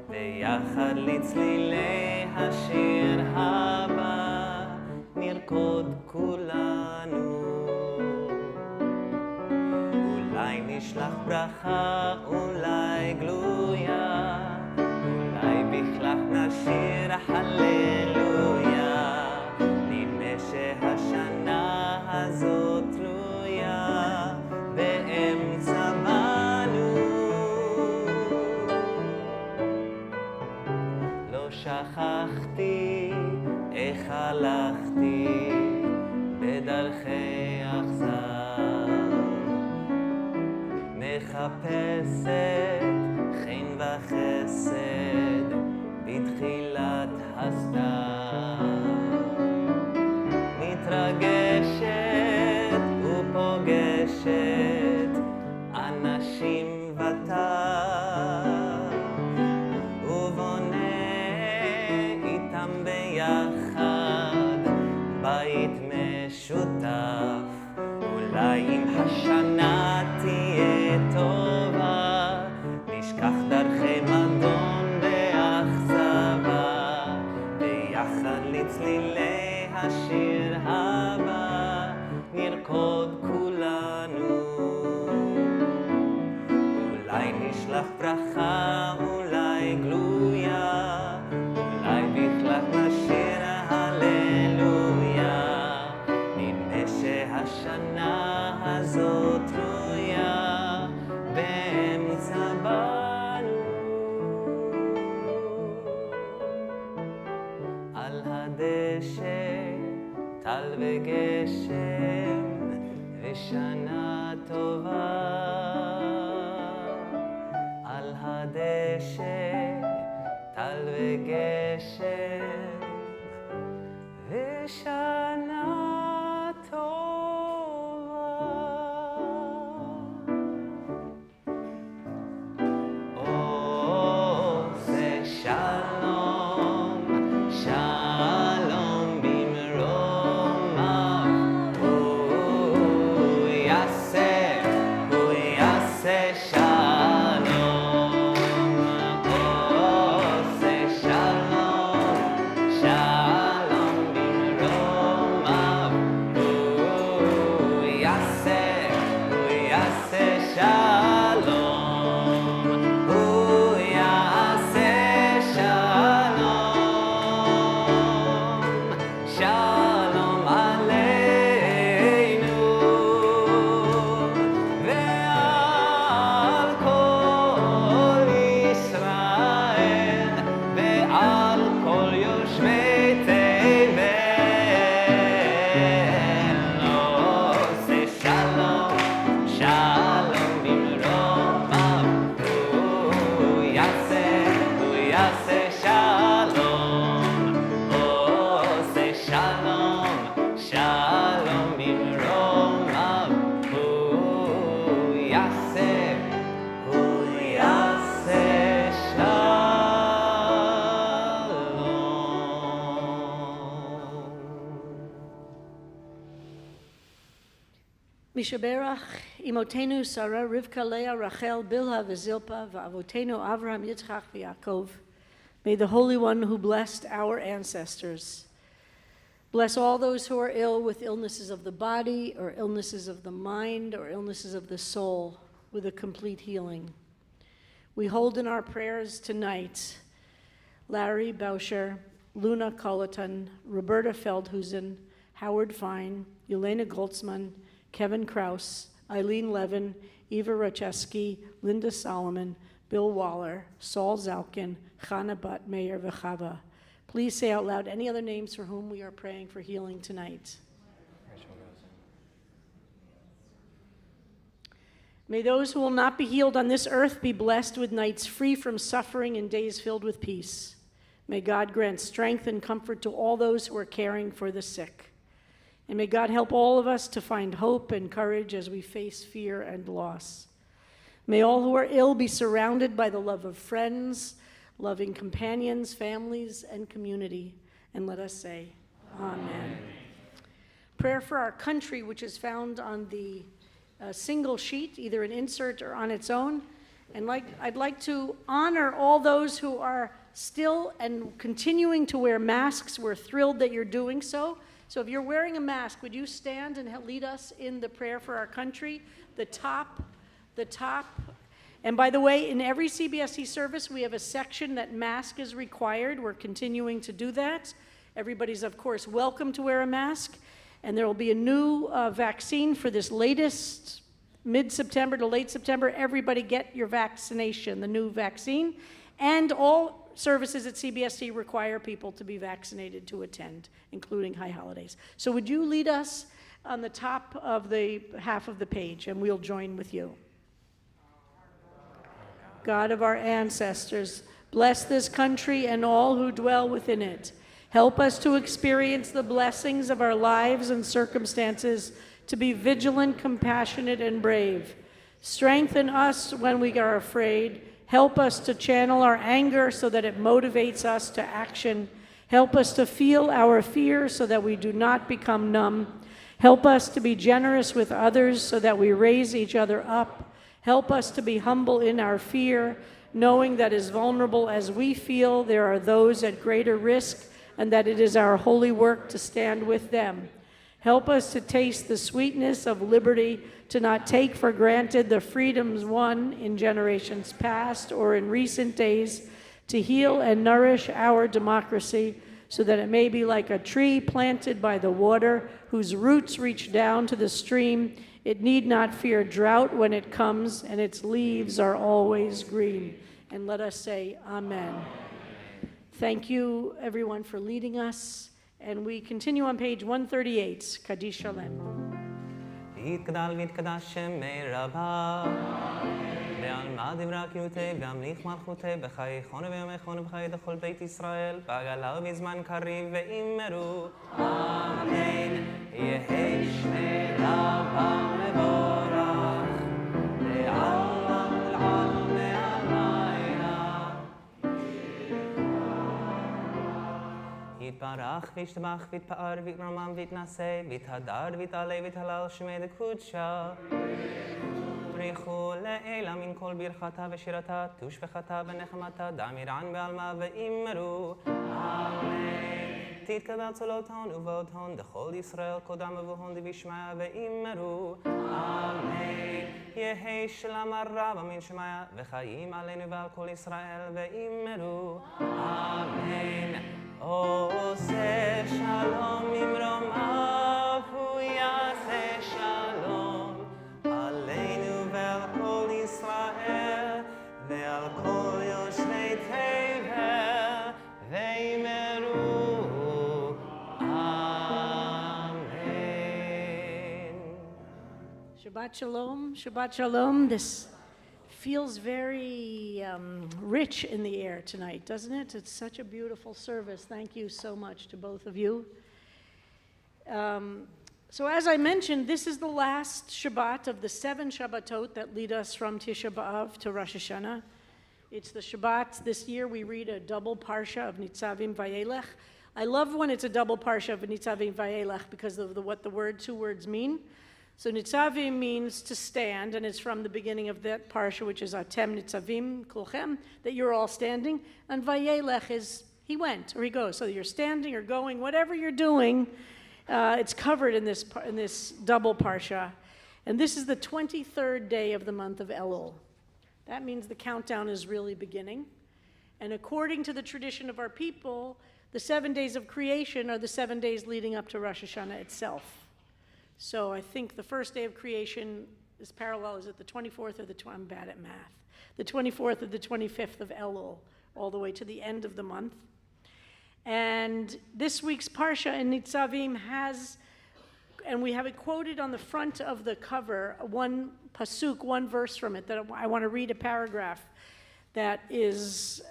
ויחד לצלילי השיר הבא נרקוד כולנו. אולי נשלח ברכה, אולי גלויה, אולי בכלל נשיר הללויה, נדמה שהשנה הזאת תלויה באמצע בנו. לא שכחתי איך הלכתי בדרכי אכזר, מחפשת חן וחסד בתחילת הסתיו, מתרגשת ופוגשת אנשים וטל, ובונה איתם ביחד בית משותף. אולי אם השנה תהיה טובה, נשכח דרכי מדון באכזבה, ויחד לצלילי השיר הבא נרקוד כולנו. אולי נשלח ברכה, אולי גלויה, אולי בכלל נשיר הללויה, נדמה שהשנה הזאת תלויה באמצע בנו. על הדשא טל וגשם ושנה טובה, על הדשא טל וגשם ושנה טובה. עושה שלום, שלום במרומיו, הוא יעשה שלום. עושה שלום, שלום במרומיו, הוא יעשה שלום. הוא יעשה שלום, שלום עלינו ועל כל ישראל ועל כל יושבי תבל. עושה שלום, שלום במרומיו, הוא יעשה שלום. עושה שלום, שלום במרומיו, הוא יעשה שלום. משברך אמותינו שרה, רבקה, לאה, רחל, בלהה, וזilpa, ואבותינו Avraham, Yitzchak, Yaakov. May the Holy One who blessed our ancestors bless all those who are ill with illnesses of the body or illnesses of the mind or illnesses of the soul with a complete healing. We hold in our prayers tonight Larry Bauscher, Luna Colleton, Roberta Feldhusen, Howard Fine, Yelena Goltzman, Kevin Kraus, Eileen Levin, Eva Rocheski, Linda Solomon, Bill Waller, Saul Zalkin, Chana Bat Meir Vechava. Please say out loud any other names for whom we are praying for healing tonight. May those who will not be healed on this earth be blessed with nights free from suffering and days filled with peace. May God grant strength and comfort to all those who are caring for the sick. And may God help all of us to find hope and courage as we face fear and loss. May all who are ill be surrounded by the love of friends, loving companions, families, and community. And let us say, Amen. Prayer for our country, which is found on the single sheet, either an insert or on its own, And I'd like to honor all those who are still and continuing to wear masks. We're thrilled that you're doing so. So if you're wearing a mask, would you stand and lead us in the prayer for our country? The top. And by the way, in every CBSE service, we have a section that mask is required. We're continuing to do that. Everybody's, of course, welcome to wear a mask. And there will be a new vaccine for this latest mid-September to late September. Everybody get your vaccination, the new vaccine. And all services at CBSE require people to be vaccinated to attend, including high holidays. So would you lead us on the top of the half of the page, and we'll join with you. God of our ancestors, bless this country and all who dwell within it. Help us to experience the blessings of our lives and circumstances, to be vigilant, compassionate, and brave. Strengthen us when we are afraid. Help us to channel our anger so that it motivates us to action. Help us to feel our fear so that we do not become numb. Help us to be generous with others so that we raise each other up. Help us to be humble in our fear, knowing that as vulnerable as we feel, there are those at greater risk, and that it is our holy work to stand with them. Help us to taste the sweetness of liberty, to not take for granted the freedoms won in generations past or in recent days, to heal and nourish our democracy so that it may be like a tree planted by the water, whose roots reach down to the stream. It need not fear drought when it comes, and its leaves are always green. And let us say, Amen. Thank you, everyone, for leading us. And we continue on page 138, Kaddish Shalem. יתגדל ויתקדש שם רבה בעלמא דברה קיותי וימליך מלכותי בחיי חונה ויומי חונה בחיי דכל בית ישראל בעגלה ובזמן קריב ואמרו אמן יהי שמי רבה מבורך לעלמא ולעלמי הלילה יתברך וישתבח ויתפאר ויתרומם ויתנשא ויתהדר ויתעלה ויתהלל שמי דקודשה בריחו לעילה מן כל ברכתה ושירתה תושבחתה ונחמתה דמירן בעלמה ואמרו אמן תתקבל צולות הון ובוד הון דכל ישראל קודם ובהון דבישמעיה ואמרו אמן יהי שלום הרבה מן שמעיה וחיים עלינו ועל כל ישראל ואמרו אמן עושה שלום ממרומיו הוא יעשה שלום עלינו ועל כל ישראל ועל כל יושבי תבל ואמרו אמן. Shabbat Shalom, Shabbat Shalom. This feels very rich in the air tonight, doesn't it? It's such a beautiful service. Thank you so much to both of you. So as I mentioned, this is the last Shabbat of the 7 Shabbatot that lead us from Tisha B'Av to Rosh Hashanah. It's the Shabbat. This year we read a double parsha of Nitzavim-Vayelech. I love when it's a double parsha of Nitzavim-Vayelech because of what the two words mean. So Nitzavim means to stand, and it's from the beginning of that parsha, which is Atem Nitzavim Kulchem, that you're all standing. And Vayelech is he went or he goes. So you're standing or going, whatever you're doing, it's covered in this double parsha. And this is the 23rd day of the month of Elul. That means the countdown is really beginning. And according to the tradition of our people, the 7 days of creation are the 7 days leading up to Rosh Hashanah itself. So I think the first day of creation is parallel. Is it the 24th or I'm bad at math. The 24th or the 25th of Elul, all the way to the end of the month. And this week's Parsha in Nitzavim has, and we have it quoted on the front of the cover, one pasuk, one verse from it, that I want to read a paragraph that is,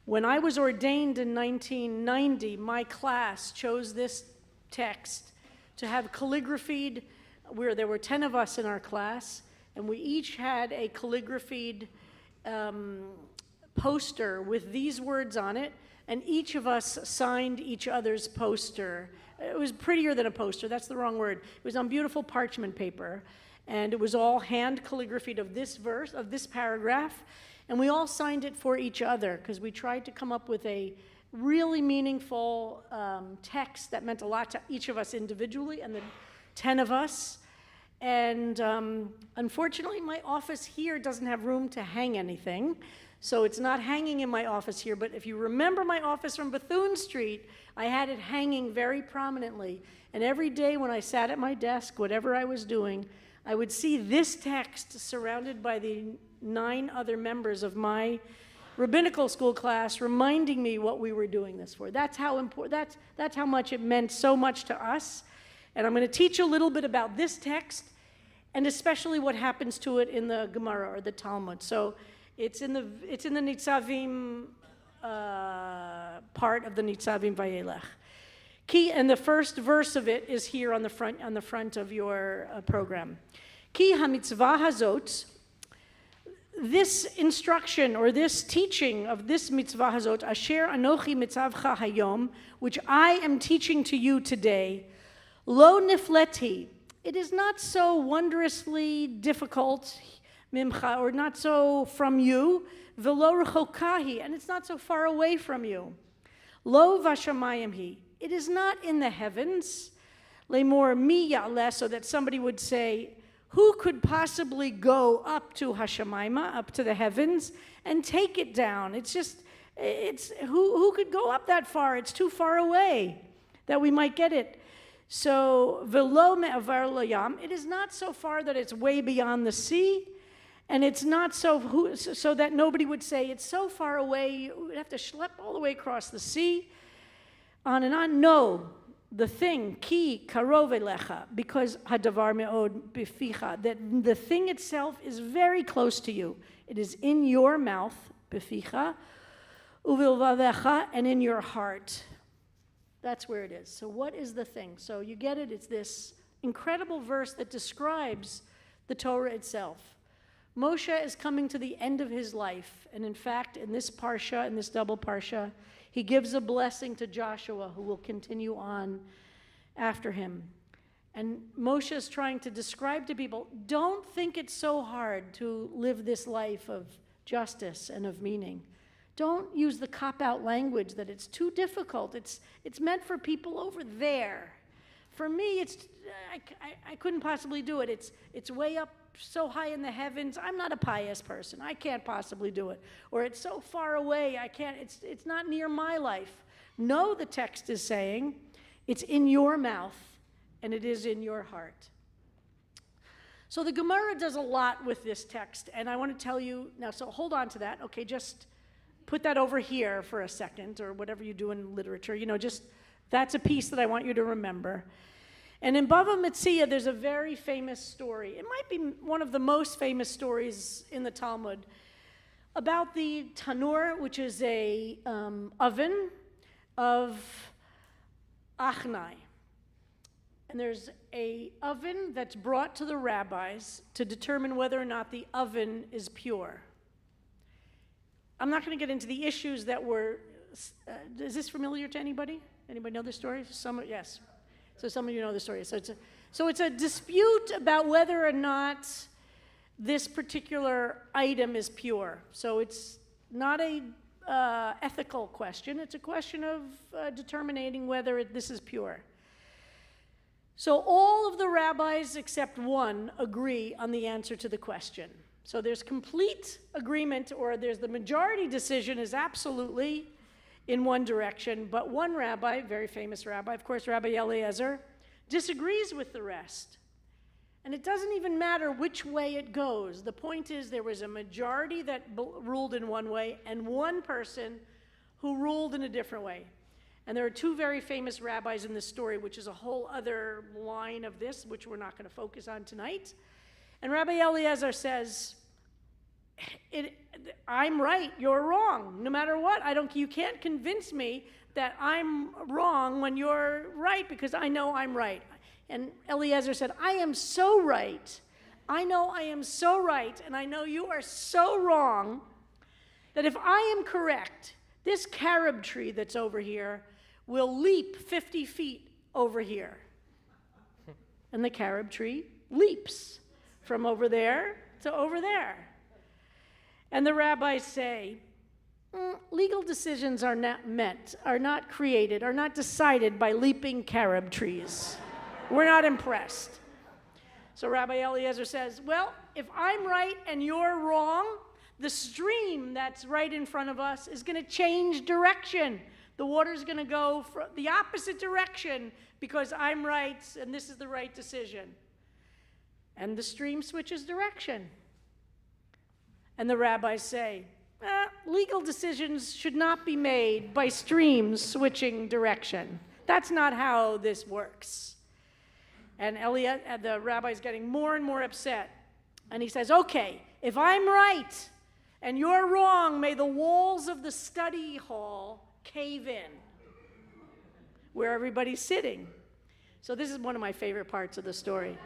when I was ordained in 1990, my class chose this text to have calligraphied, where there were 10 of us in our class, and we each had a calligraphied poster with these words on it, and each of us signed each other's poster. It was prettier than a poster, that's the wrong word. It was on beautiful parchment paper, And it was all hand calligraphied of this verse, of this paragraph. And we all signed it for each other because we tried to come up with a really meaningful text that meant a lot to each of us individually and the 10 of us. And unfortunately, my office here doesn't have room to hang anything. So it's not hanging in my office here. But if you remember my office from Bethune Street, I had it hanging very prominently. And every day when I sat at my desk, whatever I was doing, I would see this text surrounded by the 9 other members of my rabbinical school class reminding me what we were doing this for. That's how important, that's how much it meant so much to us. And I'm going to teach a little bit about this text and especially what happens to it in the Gemara or the Talmud. So it's in the Nitzavim part of the Nitzavim-Vayelech. And the first verse of it is here on the front of your program. Ki ha-mitzvah hazot, this instruction or this teaching of this mitzvah hazot, asher anochi mitzavcha hayom, which I am teaching to you today, lo nifleti, it is not so wondrously difficult, mimcha, or not so from you, velo rechokahi, and it's not so far away from you. Lo vashamayim hi, it is not in the heavens, lemor mi ya'leh, so that somebody would say, who could possibly go up to Hashemayma, up to the heavens, and take it down? It's who could go up that far? It's too far away that we might get it. So, velo me'avar layam, it is not so far that it's way beyond the sea, and it's not so that nobody would say, it's so far away, you would have to schlep all the way across the sea, on and on. No. The thing, ki karov elecha, because hadavar me'od bificha, that the thing itself is very close to you. It is in your mouth, bificha, uvilvavecha, and in your heart. That's where it is. So what is the thing? So you get it, it's this incredible verse that describes the Torah itself. Moshe is coming to the end of his life, and in fact, in this parsha, in this double parsha, he gives a blessing to Joshua, who will continue on after him. And Moshe is trying to describe to people, don't think it's so hard to live this life of justice and of meaning. Don't use the cop-out language that it's too difficult. It's meant for people over there. For me, I couldn't possibly do it. It's way up so high in the heavens. I'm not a pious person. I can't possibly do it. Or it's so far away. I can't. It's not near my life. No, the text is saying it's in your mouth and it is in your heart. So the Gemara does a lot with this text, and I want to tell you now. So hold on to that. Okay, just put that over here for a second, or whatever you do in literature. Just that's a piece that I want you to remember. And in Bava Metzia, there's a very famous story. It might be one of the most famous stories in the Talmud about the tanur, which is a oven of achnai. And there's a oven that's brought to the rabbis to determine whether or not the oven is pure. I'm not going to get into the issues that were. Is this familiar to anybody? Anybody know this story? Yes. So some of you know the story. So it's a dispute about whether or not this particular item is pure. So it's not a ethical question. It's a question of determining whether this is pure. So all of the rabbis except one agree on the answer to the question. So there's complete agreement, or there's the majority decision is absolutely in one direction, but one rabbi, very famous rabbi, of course, Rabbi Eliezer, disagrees with the rest. And it doesn't even matter which way it goes. The point is there was a majority that ruled in one way and one person who ruled in a different way. And there are two very famous rabbis in this story, which is a whole other line of this, which we're not going to focus on tonight. And Rabbi Eliezer says, I'm right, you're wrong. No matter what, you can't convince me that I'm wrong when you're right, because I know I'm right. And Eliezer said, I am so right. I know I am so right, and I know you are so wrong, that if I am correct, this carob tree that's over here will leap 50 feet over here. And the carob tree leaps from over there to over there. And the rabbis say, legal decisions are not created, are not decided by leaping carob trees. We're not impressed. So Rabbi Eliezer says, well, if I'm right and you're wrong, the stream that's right in front of us is going to change direction. The water's going to go the opposite direction because I'm right and this is the right decision. And the stream switches direction. And the rabbis say, legal decisions should not be made by streams switching direction. That's not how this works. And the rabbi's getting more and more upset. And he says, okay, if I'm right and you're wrong, may the walls of the study hall cave in where everybody's sitting. So this is one of my favorite parts of the story.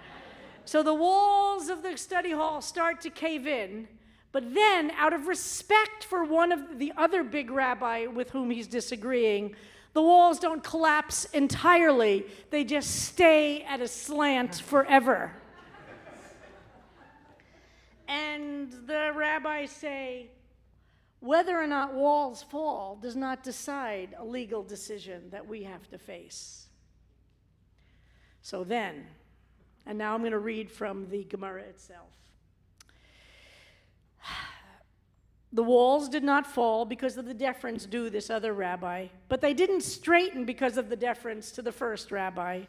So the walls of the study hall start to cave in, but then out of respect for one of the other big rabbi with whom he's disagreeing, the walls don't collapse entirely. They just stay at a slant forever. And the rabbis say, whether or not walls fall does not decide a legal decision that we have to face. So then, and now I'm going to read from the Gemara itself. The walls did not fall because of the deference due this other rabbi, but they didn't straighten because of the deference to the first rabbi.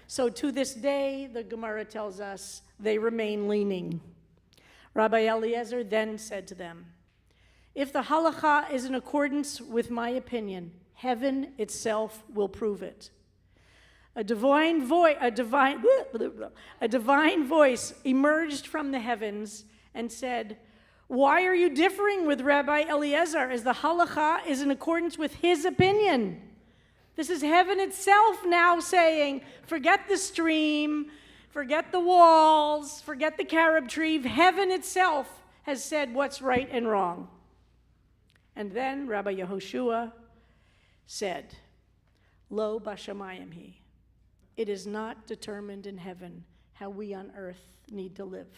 So to this day, the Gemara tells us, they remain leaning. Rabbi Eliezer then said to them, if the halacha is in accordance with my opinion, heaven itself will prove it. A divine voice emerged from the heavens and said, why are you differing with Rabbi Eliezer as the halacha is in accordance with his opinion? This is heaven itself now saying, forget the stream, forget the walls, forget the carob tree. Heaven itself has said what's right and wrong. And then Rabbi Yehoshua said, Lo bashamayim hi. It is not determined in heaven how we on earth need to live.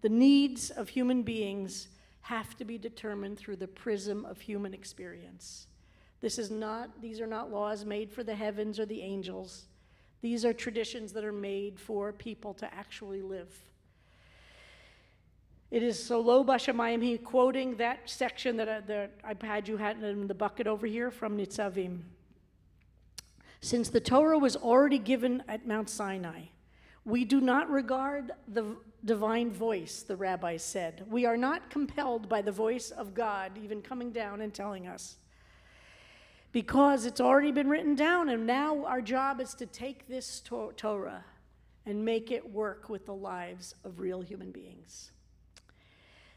The needs of human beings have to be determined through the prism of human experience. These are not laws made for the heavens or the angels. These are traditions that are made for people to actually live. It is so lo bashamayim hi, quoting that section that you had in the bucket over here from Nitzavim. Since the Torah was already given at Mount Sinai, we do not regard the divine voice, the rabbis said. We are not compelled by the voice of God even coming down and telling us, because it's already been written down, and now our job is to take this Torah and make it work with the lives of real human beings.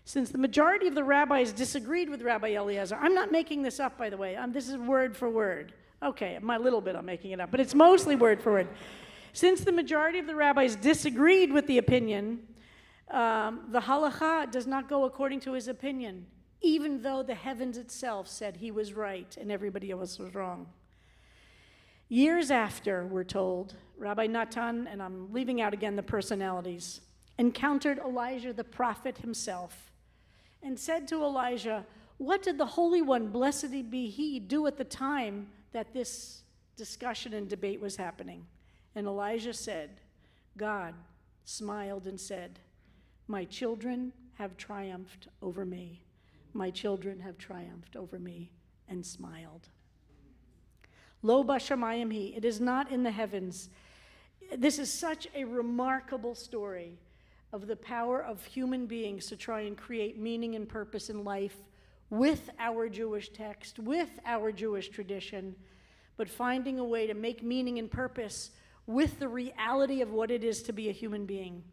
Since the majority of the rabbis disagreed with Rabbi Eliezer, I'm not making this up, by the way. This is word for word. Okay, a little bit I'm making it up, but it's mostly word for word. Since the majority of the rabbis disagreed with the opinion, the halacha does not go according to his opinion, even though the heavens itself said he was right and everybody else was wrong. Years after, we're told, Rabbi Natan, and I'm leaving out again the personalities, encountered Elijah the prophet himself and said to Elijah, what did the Holy One, blessed be he, do at the time that this discussion and debate was happening? And Elijah said, God smiled and said, my children have triumphed over me. My children have triumphed over me, and smiled. Lo bashamayim hi, it is not in the heavens. This is such a remarkable story of the power of human beings to try and create meaning and purpose in life with our Jewish text, with our Jewish tradition, but finding a way to make meaning and purpose with the reality of what it is to be a human being.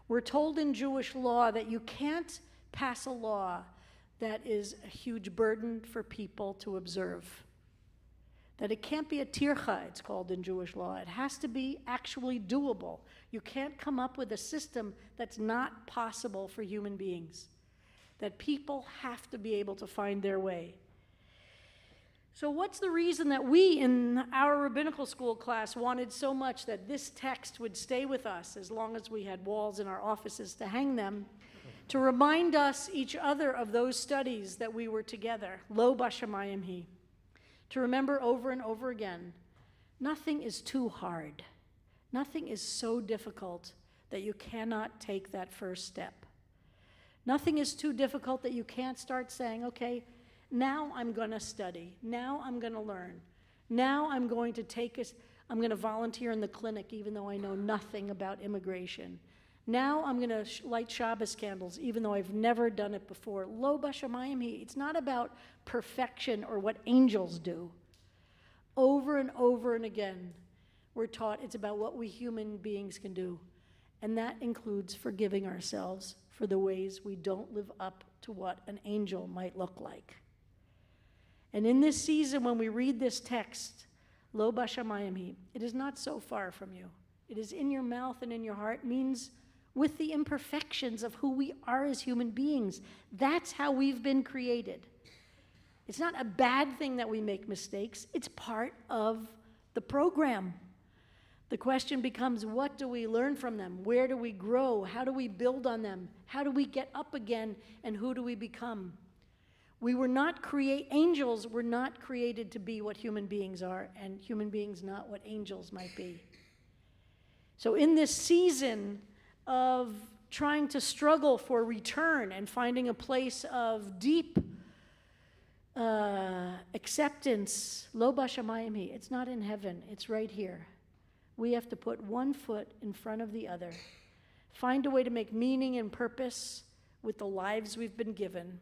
We're told in Jewish law that you can't pass a law that is a huge burden for people to observe. That it can't be a tircha, it's called in Jewish law. It has to be actually doable. You can't come up with a system that's not possible for human beings. That people have to be able to find their way. So what's the reason that we in our rabbinical school class wanted so much that this text would stay with us as long as we had walls in our offices to hang them, to remind us each other of those studies that we were together, lo bashamayim hi, to remember over and over again, nothing is too hard. Nothing is so difficult that you cannot take that first step. Nothing is too difficult that you can't start saying, okay, now I'm going to study. Now I'm going to learn. Now I'm going to volunteer in the clinic even though I know nothing about immigration. Now I'm going to light Shabbos candles even though I've never done it before. Lo bashamayim hi. It's not about perfection or what angels do. Over and over and again, we're taught it's about what we human beings can do. And that includes forgiving ourselves for the ways we don't live up to what an angel might look like. And in this season, when we read this text, lo bashamayim hi, it is not so far from you. It is in your mouth and in your heart, means with the imperfections of who we are as human beings. That's how we've been created. It's not a bad thing that we make mistakes. It's part of the program. The question becomes, what do we learn from them? Where do we grow? How do we build on them? How do we get up again? And who do we become? Angels were not created to be what human beings are, and human beings not what angels might be. So in this season of trying to struggle for return and finding a place of deep acceptance, lo bashamayim hi, it's not in heaven, it's right here. We have to put one foot in front of the other, find a way to make meaning and purpose with the lives we've been given,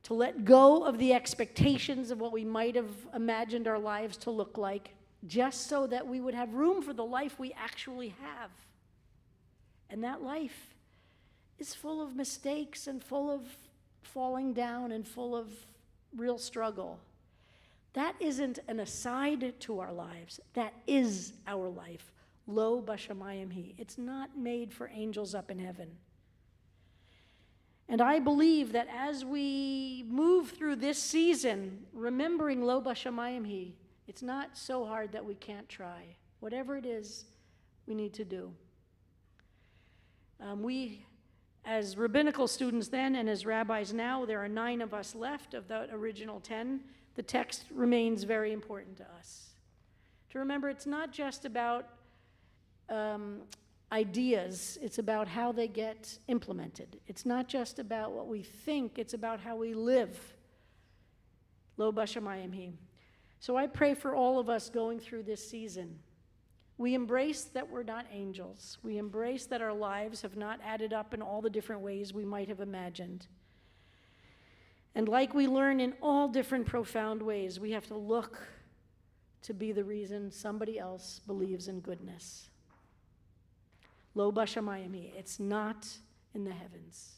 to let go of the expectations of what we might have imagined our lives to look like, just so that we would have room for the life we actually have. And that life is full of mistakes and full of falling down and full of real struggle. That isn't an aside to our lives. That is our life. Lo bashamayim hi. It's not made for angels up in heaven. And I believe that as we move through this season, remembering lo bashamayim hi, it's not so hard that we can't try. Whatever it is, we need to do. We, as rabbinical students then and as rabbis now, there are 9 of us left of the original 10. The text remains very important to us. To remember, it's not just about ideas, it's about how they get implemented. It's not just about what we think, it's about how we live. Lo bashamayim hi. So I pray for all of us going through this season. We embrace that we're not angels. We embrace that our lives have not added up in all the different ways we might have imagined. And like we learn in all different profound ways, we have to look to be the reason somebody else believes in goodness. Lo bashamayim hi. It's not in the heavens.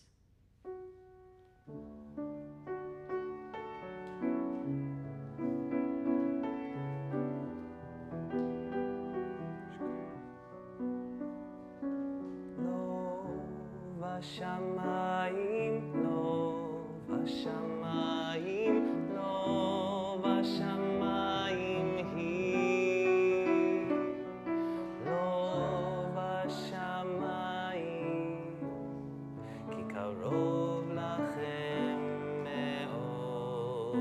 Vashamayim, lo vashamayim, lo vashamayim hi, lo vashamayim, ki karov lachem me'od,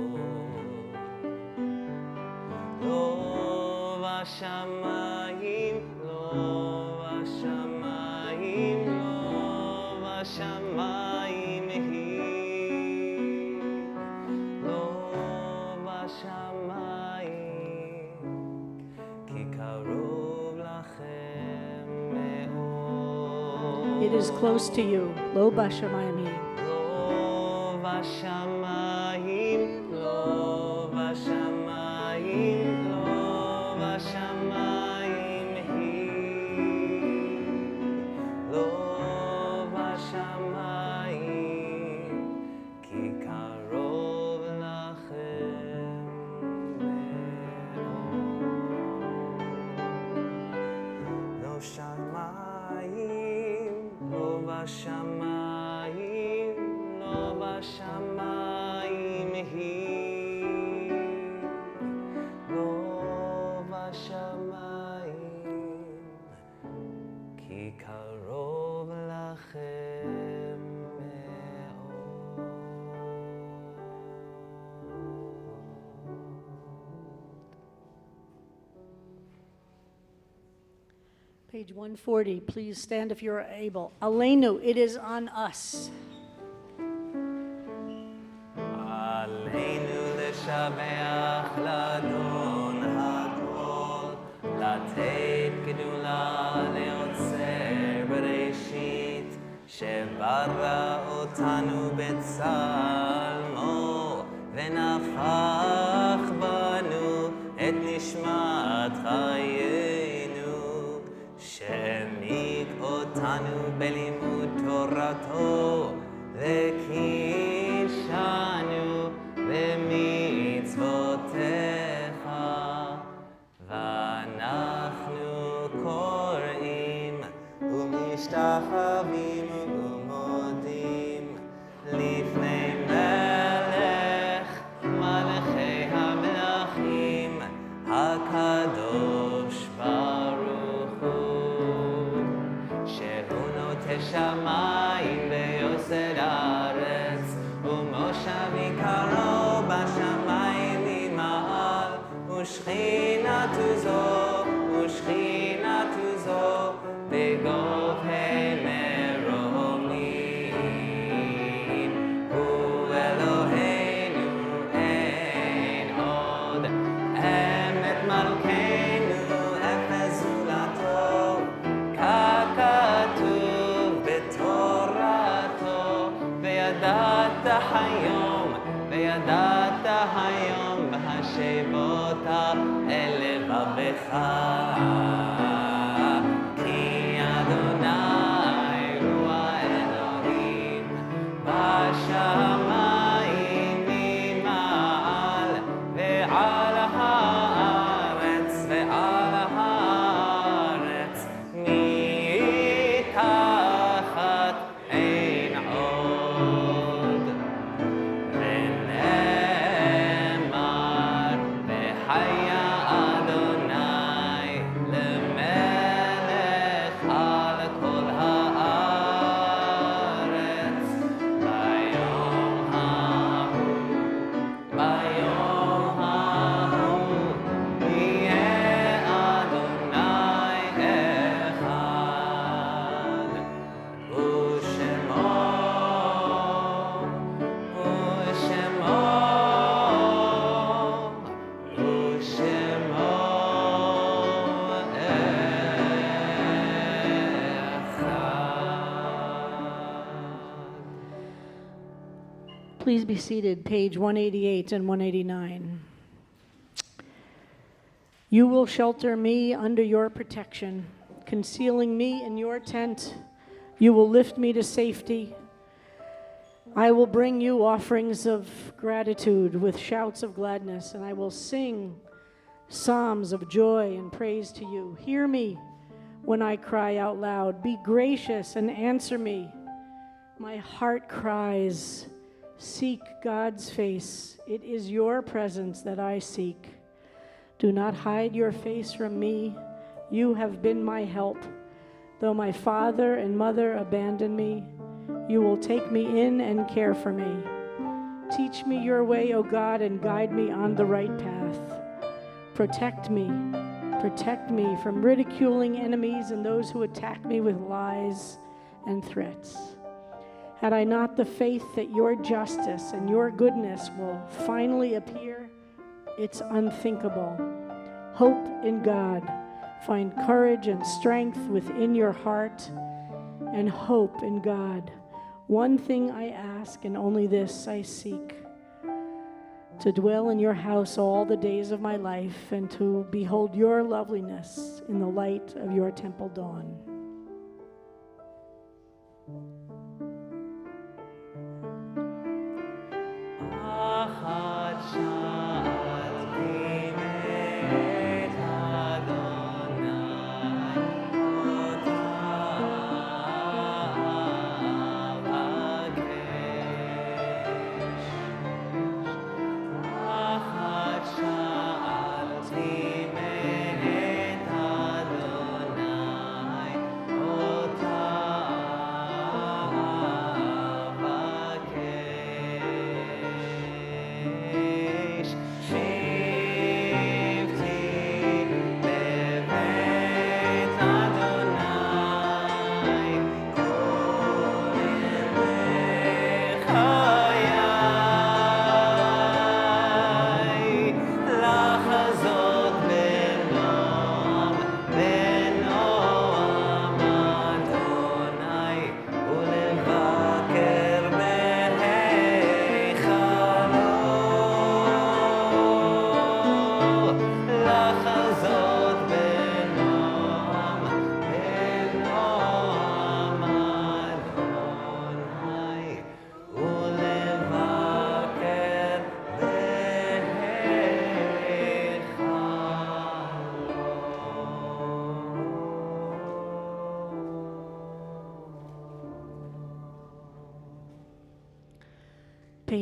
lo vashamayim, lo vashamayim, Shamayim hi, lo bashamayim, ki karov lachem me'od. It is close to you. Lo bashamayim hi. Lo bashamayim, lo bashamayim, lo bashamayim hi, lo Shamayim, ki karov lachem me'od. Lo shamayim, lo vashamayim, lo vashamayim hi, Page 140, please stand if you're able. Aleinu, it is on us. עלינו לשבח לאדון הכל, לתת גדולה ליוצר בראשית, שברא אותנו בצלמו, ונפח בנו את נשמת חיינו, שהעמיק אותנו בלימוד תורתו, וקידשנו במצוותיך, ואנחנו קוראים ומשתחווים ומודים לפני מלך מלכי המלכים הקדוש ברוך הוא, שהוא נוטה שמיים ויוסד הארץ, ומושב עיקרו בשמיים ממעל, ושכינתו זו בגובה מרומים. הוא אלוהינו אין עוד, אמת מלכנו אפס זולתו, ככתוב בתורתו, וידעת היום בהשבות אל לבבך, כי אדוני הוא האלוהים בשמיים ממעל, ועל הארץ מתחת אין עוד. ונאמר והיה אדוני למלך על כל הארץ, ביום ההוא יהיה אדוני אחד, ושמו Please be seated, page 188 and 189. You will shelter me under your protection, concealing me in your tent. You will lift me to safety. I will bring you offerings of gratitude with shouts of gladness, and I will sing psalms of joy and praise to you. Hear me when I cry out loud. Be gracious and answer me. My heart cries, seek God's face. It is your presence that I seek. Do not hide your face from me. You have been my help. Though my father and mother abandon me, you will take me in and care for me. Teach me your way, O God, and guide me on the right path. Protect me from ridiculing enemies and those who attack me with lies and threats. Had I not the faith that your justice and your goodness will finally appear, it's unthinkable. Hope in God. Find courage and strength within your heart, and hope in God. One thing I ask, and only this I seek, to dwell in your house all the days of my life, and to behold your loveliness in the light of your temple dawn.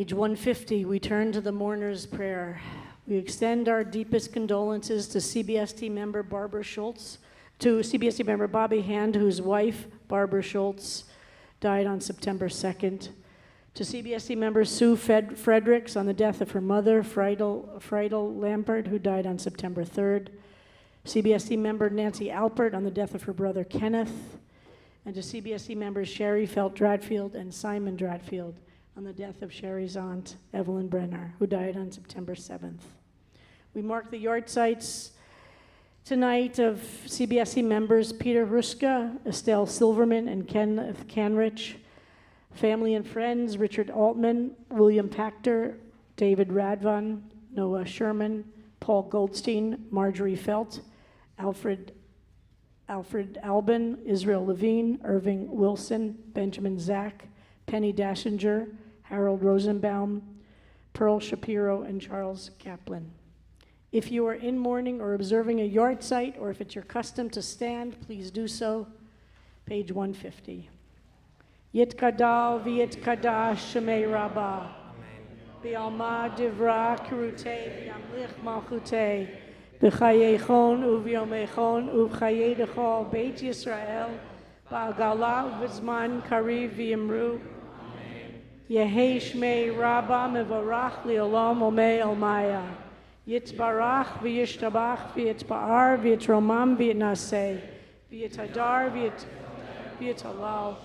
Page 150, we turn to the mourner's prayer. We extend our deepest condolences to CBST member Barbara Schultz, to CBST member Bobby Hand, whose wife, Barbara Schultz, died on September 2nd. To CBST member Sue Fredericks on the death of her mother, Friedel Lampert, who died on September 3rd. CBST member Nancy Alpert on the death of her brother Kenneth. And to CBST members Sherry Felt-Dradfield and Simon Dradfield on the death of Sherry's aunt, Evelyn Brenner, who died on September 7th. We mark the yard sites tonight of CBSC members Peter Ruska, Estelle Silverman, and Kenneth Canrich. Family and friends, Richard Altman, William Pachter, David Radvan, Noah Sherman, Paul Goldstein, Marjorie Felt, Alfred Albin, Israel Levine, Irving Wilson, Benjamin Zach, Penny Dashinger, Harold Rosenbaum, Pearl Shapiro, and Charles Kaplan. If you are in mourning or observing a yard site, or if it's your custom to stand, please do so. Page 150. Yitkadal v'yitkadash shemei rabbah. B'alma divra kirutei v'yamlich malchutei. B'chayechon u'v'yomechon u'v'chayei dechol Beit Yisrael. Ba'agala u'v'zman kariv v'yimru. Yehei shmei rabbah mevarach li'olam omei olmaya. Yitzbarach v'yishtabach v'yitzba'ar v'yitromam v'yitnaseh v'yitadar v'yitalal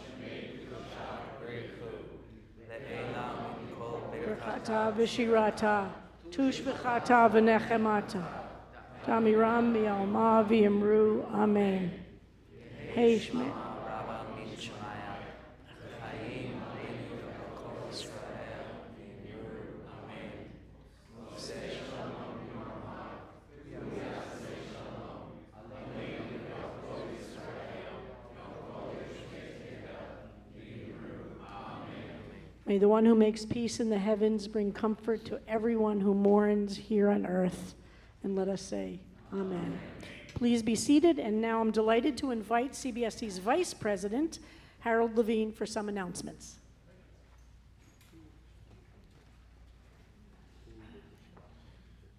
v'chata v'shirata tush v'chata v'nechemata tamiram v'yalma v'yimru amen. Hey Shmei May the one who makes peace in the heavens bring comfort to everyone who mourns here on earth. And let us say, Amen. Please be seated. And now I'm delighted to invite CBST's Vice President, Harold Levine, for some announcements.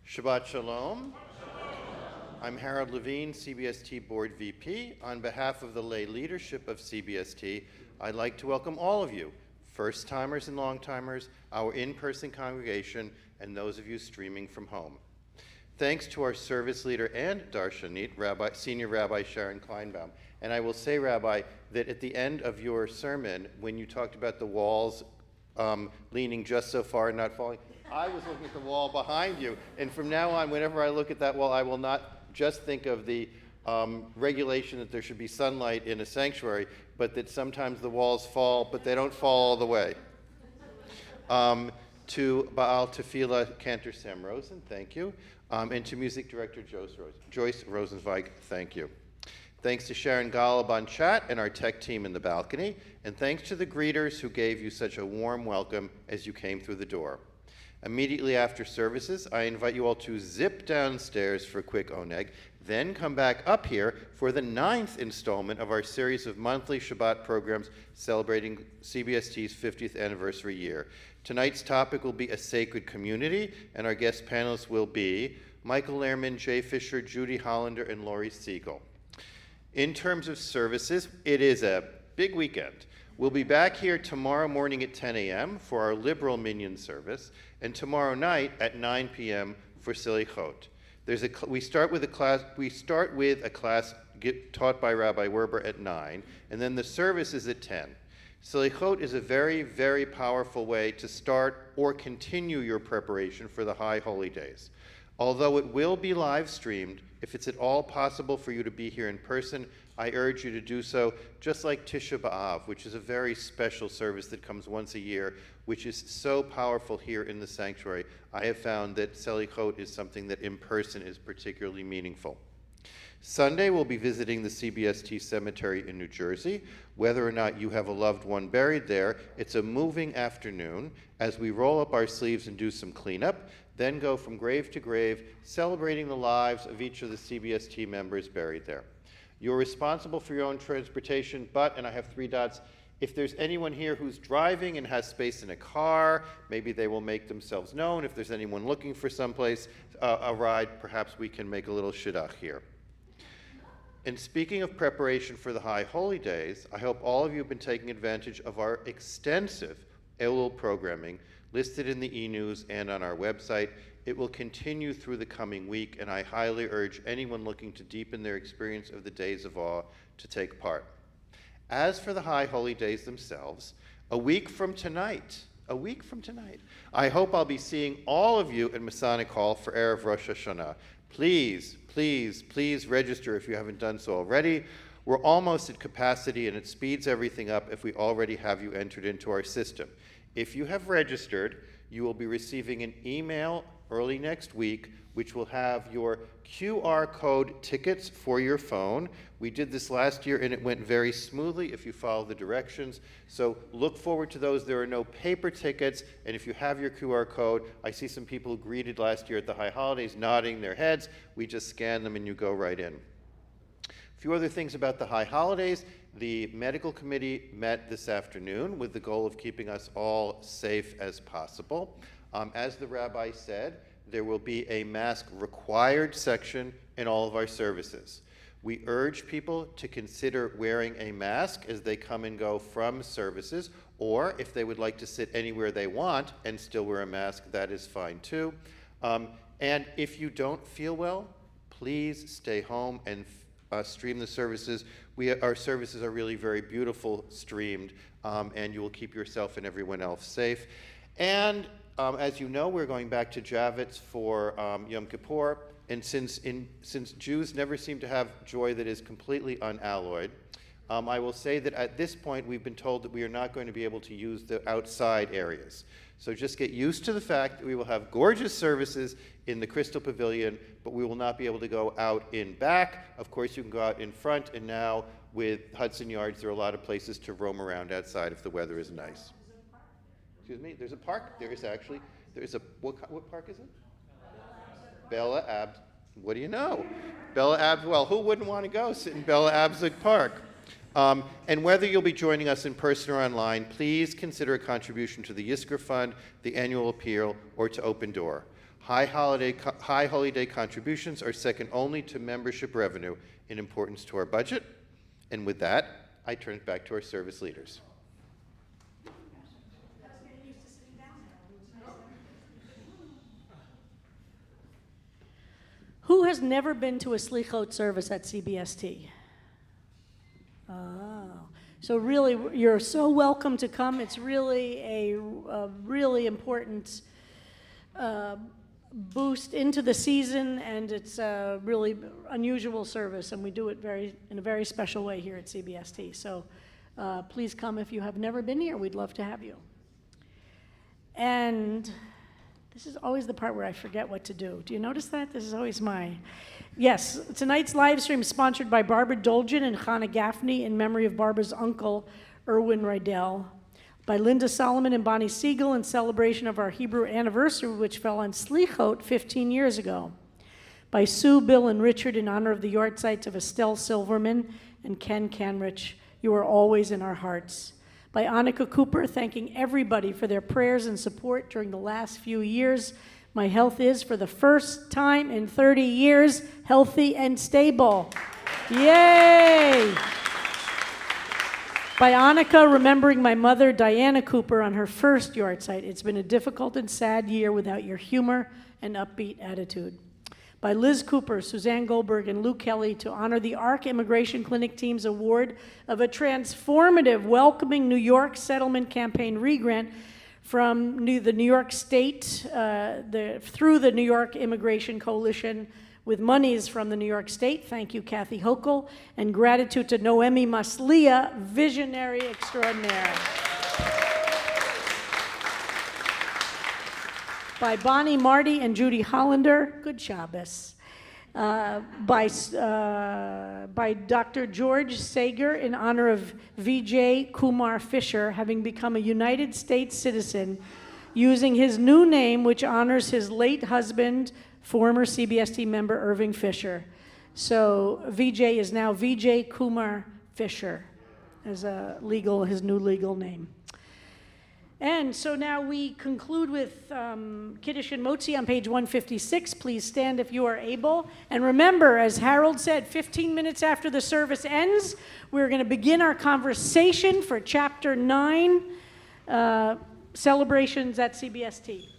Shabbat Shalom. I'm Harold Levine, CBST Board VP. On behalf of the lay leadership of CBST, I'd like to welcome all of you, first-timers and long-timers, our in-person congregation, and those of you streaming from home. Thanks to our service leader and Darshanit, Senior Rabbi Sharon Kleinbaum. And I will say, Rabbi, that at the end of your sermon, when you talked about the walls leaning just so far and not falling, I was looking at the wall behind you. And from now on, whenever I look at that wall, I will not just think of the regulation that there should be sunlight in a sanctuary, but that sometimes the walls fall, but they don't fall all the way. To Baal Tefillah Cantor Sam Rosen, thank you. And to Music Director Joyce Rosenzweig, thank you. Thanks to Sharon Golub on chat and our tech team in the balcony, and thanks to the greeters who gave you such a warm welcome as you came through the door. Immediately after services, I invite you all to zip downstairs for a quick oneg, then come back up here for the 9th installment of our series of monthly Shabbat programs celebrating CBST's 50th anniversary year. Tonight's topic will be a sacred community, and our guest panelists will be Michael Lehrman, Jay Fisher, Judy Hollander, and Lori Siegel. In terms of services, it is a big weekend. We'll be back here tomorrow morning at 10 a.m. for our liberal minyan service, and tomorrow night at 9 p.m. for Selichot. We start with a class taught by Rabbi Werber at 9, and then the service is at 10. Selichot is a very, very powerful way to start or continue your preparation for the high holy days. Although it will be live streamed, if it's at all possible for you to be here in person, I urge you to do so, just like Tisha B'Av, which is a very special service that comes once a year, which is so powerful here in the sanctuary. I have found that Selichot is something that in person is particularly meaningful. Sunday, we'll be visiting the CBST Cemetery in New Jersey. Whether or not you have a loved one buried there, it's a moving afternoon as we roll up our sleeves and do some cleanup, then go from grave to grave, celebrating the lives of each of the CBST members buried there. You're responsible for your own transportation, but, and I have 3 dots, If there's anyone here who's driving and has space in a car, maybe they will make themselves known. If there's anyone looking for someplace, a ride, perhaps we can make a little shidduch here. And speaking of preparation for the High Holy Days, I hope all of you have been taking advantage of our extensive Elul programming listed in the e-news and on our website. It will continue through the coming week, and I highly urge anyone looking to deepen their experience of the days of awe to take part. As for the High Holy Days themselves, a week from tonight, I hope I'll be seeing all of you at Masonic Hall for Erev Rosh Hashanah. Please, please, please register if you haven't done so already. We're almost at capacity, and it speeds everything up if we already have you entered into our system. If you have registered, you will be receiving an email early next week, which will have your QR code tickets for your phone. We did this last year, and it went very smoothly if you follow the directions. So look forward to those. There are no paper tickets, and if you have your QR code, I see some people who greeted last year at the High Holidays nodding their heads. We just scan them, and you go right in. A few other things about the High Holidays. The medical committee met this afternoon with the goal of keeping us all safe as possible. As the rabbi said, there will be a mask required section in all of our services. We urge people to consider wearing a mask as they come and go from services, or if they would like to sit anywhere they want and still wear a mask, that is fine too. And if you don't feel well, please stay home and stream the services. Our services are really very beautiful streamed, and you will keep yourself and everyone else safe. And as you know, we're going back to Javits for Yom Kippur, and since Jews never seem to have joy that is completely unalloyed, I will say that at this point we've been told that we are not going to be able to use the outside areas. So just get used to the fact that we will have gorgeous services in the Crystal Pavilion, but we will not be able to go out in back. Of course, you can go out in front, and now with Hudson Yards, there are a lot of places to roam around outside if the weather is nice. Excuse me, there's a park. There's a, what park is it? Bella Abs. What do you know? Bella Abs, well, who wouldn't want to go sit in Bella Abzug Park? And whether you'll be joining us in person or online, please consider a contribution to the Yisker Fund, the annual appeal, or to Open Door. High Holy Day contributions are second only to membership revenue in importance to our budget. And with that, I turn it back to our service leaders. Who has never been to a Slichot service at CBST? Oh, so really, you're so welcome to come. It's really a really important boost into the season, and it's a really unusual service, and we do it in a very special way here at CBST. So please come if you have never been here. We'd love to have you. And this is always the part where I forget what to do. Do you notice that? This is always Yes, tonight's live stream is sponsored by Barbara Dolgen and Chana Gaffney in memory of Barbara's uncle, Erwin Rydell. By Linda Solomon and Bonnie Siegel in celebration of our Hebrew anniversary, which fell on Slichot 15 years ago. By Sue, Bill, and Richard in honor of the yahrzeits of Estelle Silverman and Ken Canrich. You are always in our hearts. By Annika Cooper, thanking everybody for their prayers and support during the last few years. My health is, for the first time in 30 years, healthy and stable. Yay! By Annika, remembering my mother, Diana Cooper, on her first yahrzeit. It's been a difficult and sad year without your humor and upbeat attitude. By Liz Cooper, Suzanne Goldberg, and Lou Kelly to honor the ARC Immigration Clinic Team's award of a transformative Welcoming New York Settlement Campaign regrant from the New York State, through the New York Immigration Coalition, with monies from the New York State. Thank you, Kathy Hochul, and gratitude to Noemi Maslia, visionary extraordinaire. By Bonnie Marty and Judy Hollander, good Shabbos. By Dr. George Sager in honor of Vijay Kumar Fisher, having become a United States citizen, using his new name, which honors his late husband, former CBST member Irving Fisher. So Vijay is now Vijay Kumar Fisher. as his new legal name. And so now we conclude with Kiddush and Motzi on page 156. Please stand if you are able. And remember, as Harold said, 15 minutes after the service ends, we're going to begin our conversation for Chapter 9, celebrations at CBST.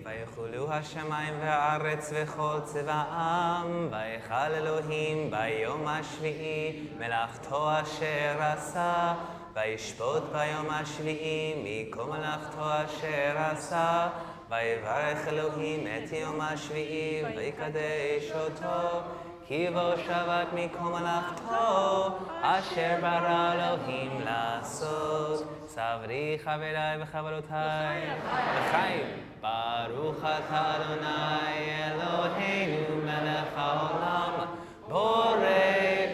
ויחולו השמיים והארץ וכל צבאם, ויכל אלוהים ביום השביעי מלאכתו אשר עשה, וישפוט ביום השביעי מכל מלאכתו אשר עשה, ויברך אלוהים את יום השביעי ויקדש אותו, כי בו שבת מכל מלאכתו אשר ברא אלוהים לעשות. צברי חבריי וחברותיי לחיים. ברוך אתה אדוני אלוהינו מלך העולם, בורא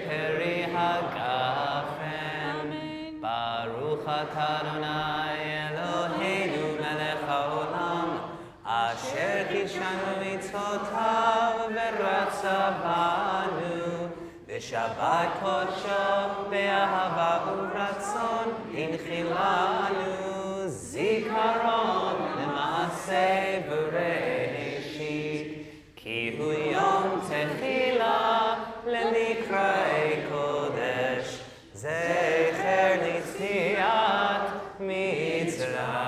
פרי הגפן. ברוך אתה אדוני אלוהינו מלך העולם, אשר קידשנו מצוותיו ורצה בנו בשבת קודשו באהבה וברצון הנחילנו זיכרון למעשה בראשית, כי הוא יום תחילה למקראי קודש, זכר ליציאת מצרים.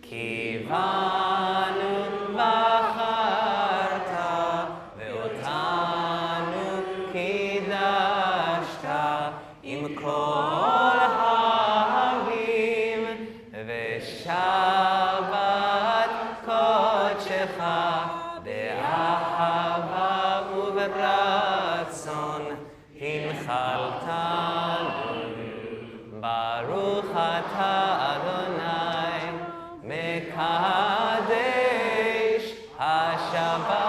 כי בנו בחרת ואותנו קידשת עם כל האבים, ושבת קודשך באהבה וברצון הנחלתנו. ברוך אתה אדוני מקדש השבת.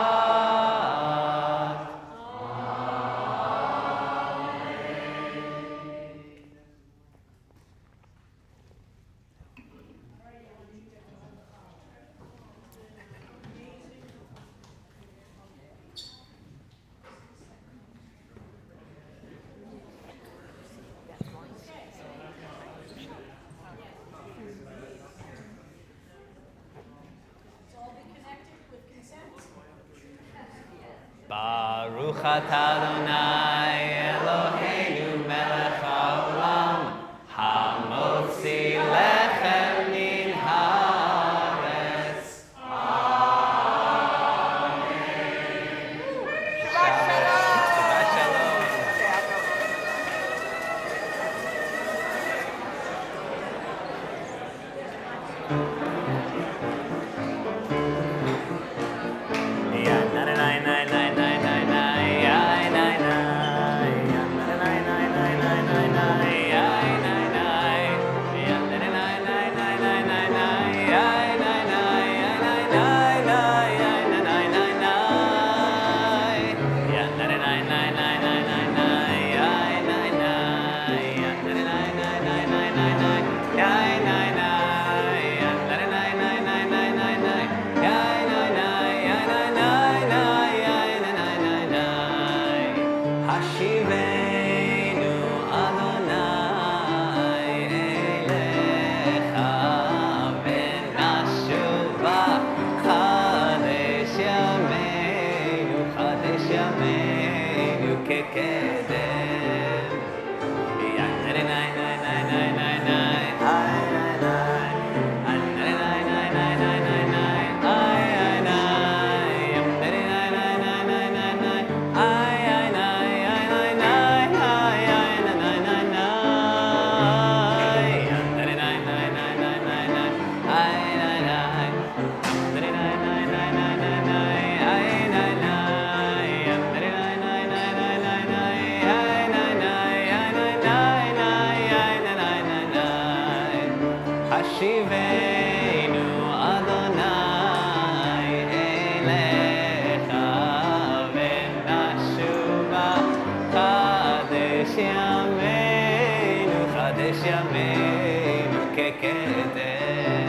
ברוך אתה אדוני אלוהינו מלך העולם, המוציא לחם מן הארץ. אמן. שבת שלום. ימינו כקדם.